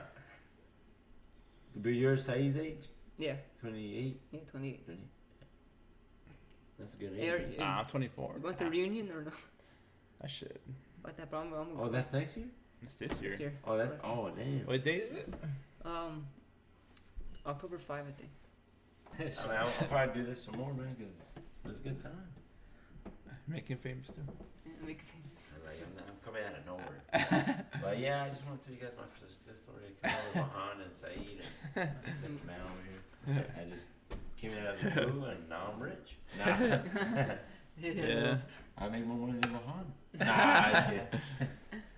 But you're Saeed's age? Yeah, 28? yeah, 28. 20. That's a good Hey, age. Nah, I'm 24. You going to reunion or no? I should. What's that problem? I'm Oh, that's next year? It's this year. this year. Oh, that's. Oh, damn. What date is it? October 5, I think. I mean, I'll probably do this some more, man, because it was a good time. Making famous too. Yeah, make I'm coming out of nowhere. But yeah, I just want to tell you guys my success story. I came out with Mahan and Saeed and Mr. Man over here. I just came out of the blue and now I'm rich. Nah. Yeah. I make more money than Mahan. Nah, I kid.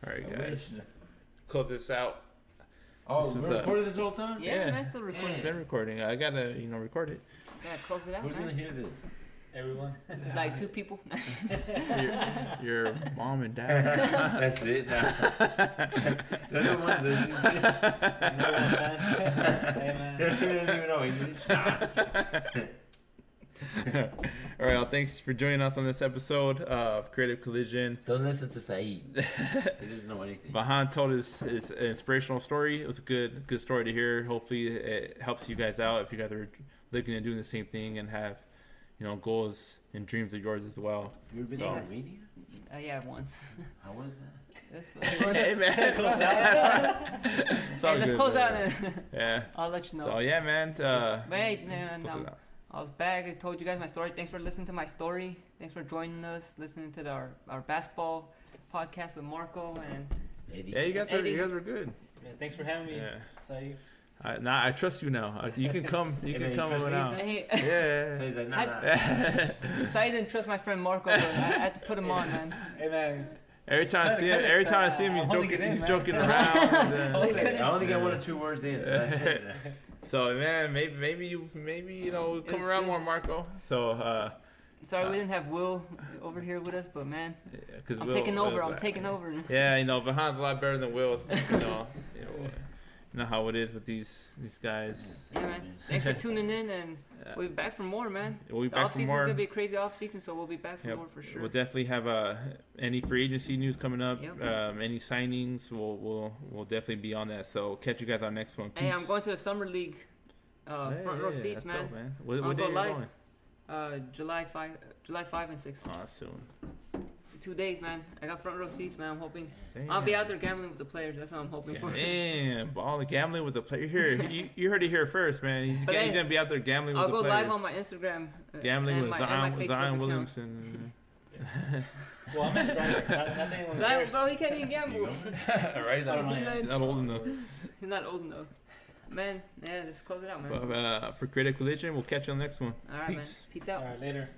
All right, I guys. wish. Close this out. Oh, This we is, recorded this whole time? Yeah, Yeah. man, still recording. It's been recording. I gotta, record it. Yeah, close it out, Who's gonna man. hear this? Everyone. Like 2 people. Your mom and dad. That's it. Nah. They're the ones that Hey, man. they don't even know English. Nah. All right, well, thanks for joining us on this episode of Creative Collision. Don't listen to Saeed. He doesn't know anything. Vahan told his inspirational story. It was a good story to hear. Hopefully, it helps you guys out if you guys are looking at doing the same thing and have, goals and dreams of yours as well. You ever been Yeah. to Armenia? Yeah, once. How was that? Let's, Hey, man. It's all hey, let's good, close man. out and Yeah. I'll let you know. So yeah, man. But hey, man, close it out. I was back. I told you guys my story. Thanks for listening to my story. Thanks for joining us, listening to our basketball podcast with Marco and Eddie. Yeah, you guys were good. Yeah, thanks for having me. Yeah. Saeed. I trust you now. You can come. You Hey, can man, come you trust over me, now. son? Hey, Yeah. So he's like, nah, I- nah. so I didn't trust my friend Marco, but I had to put him on, man. Hey man, Every time I see him, he's holding joking. it in, He's man. joking around. and, Hold it. I only got 1 or 2 words in, so that's it. so man, maybe you know come It's around good. more, Marco. So Sorry we didn't have Will over here with us, but man, because I'm taking over. I'm taking over. Yeah, you know, Vahan's a lot better than Will. You know how it is with these guys. Yeah, man. Thanks for tuning in, and we'll be back for more, man. We'll be The back off for season's more. gonna be a crazy off season, so we'll be back for Yep. more for sure. We'll definitely have any free agency news coming up. Yep. Any signings, we'll definitely be on that. So catch you guys on next one. Hey, I'm Peace. going to the summer league, front row Yeah, seats, that's man. dope, What I'll day go you live. going? July 5 and 6. Oh, soon. 2 days, man. I got front row seats, man. I'm hoping Damn. I'll be out there gambling with the players. That's what I'm hoping for. Damn, balling, gambling with the player. Here, you heard it here first, man. He's But hey, gonna be out there gambling I'll with go the players. live on my Instagram. Gambling and with my Facebook Zion account. Williamson. well, I'm a driver. Not anyone Zion, cares. bro, he can't even gamble. Right? I don't know. He's Not old enough. He's not old enough. Man, yeah, just close it out, man. But for Critic Religion, we'll catch you on the next one. All right, man. Peace. Peace out. All right, later.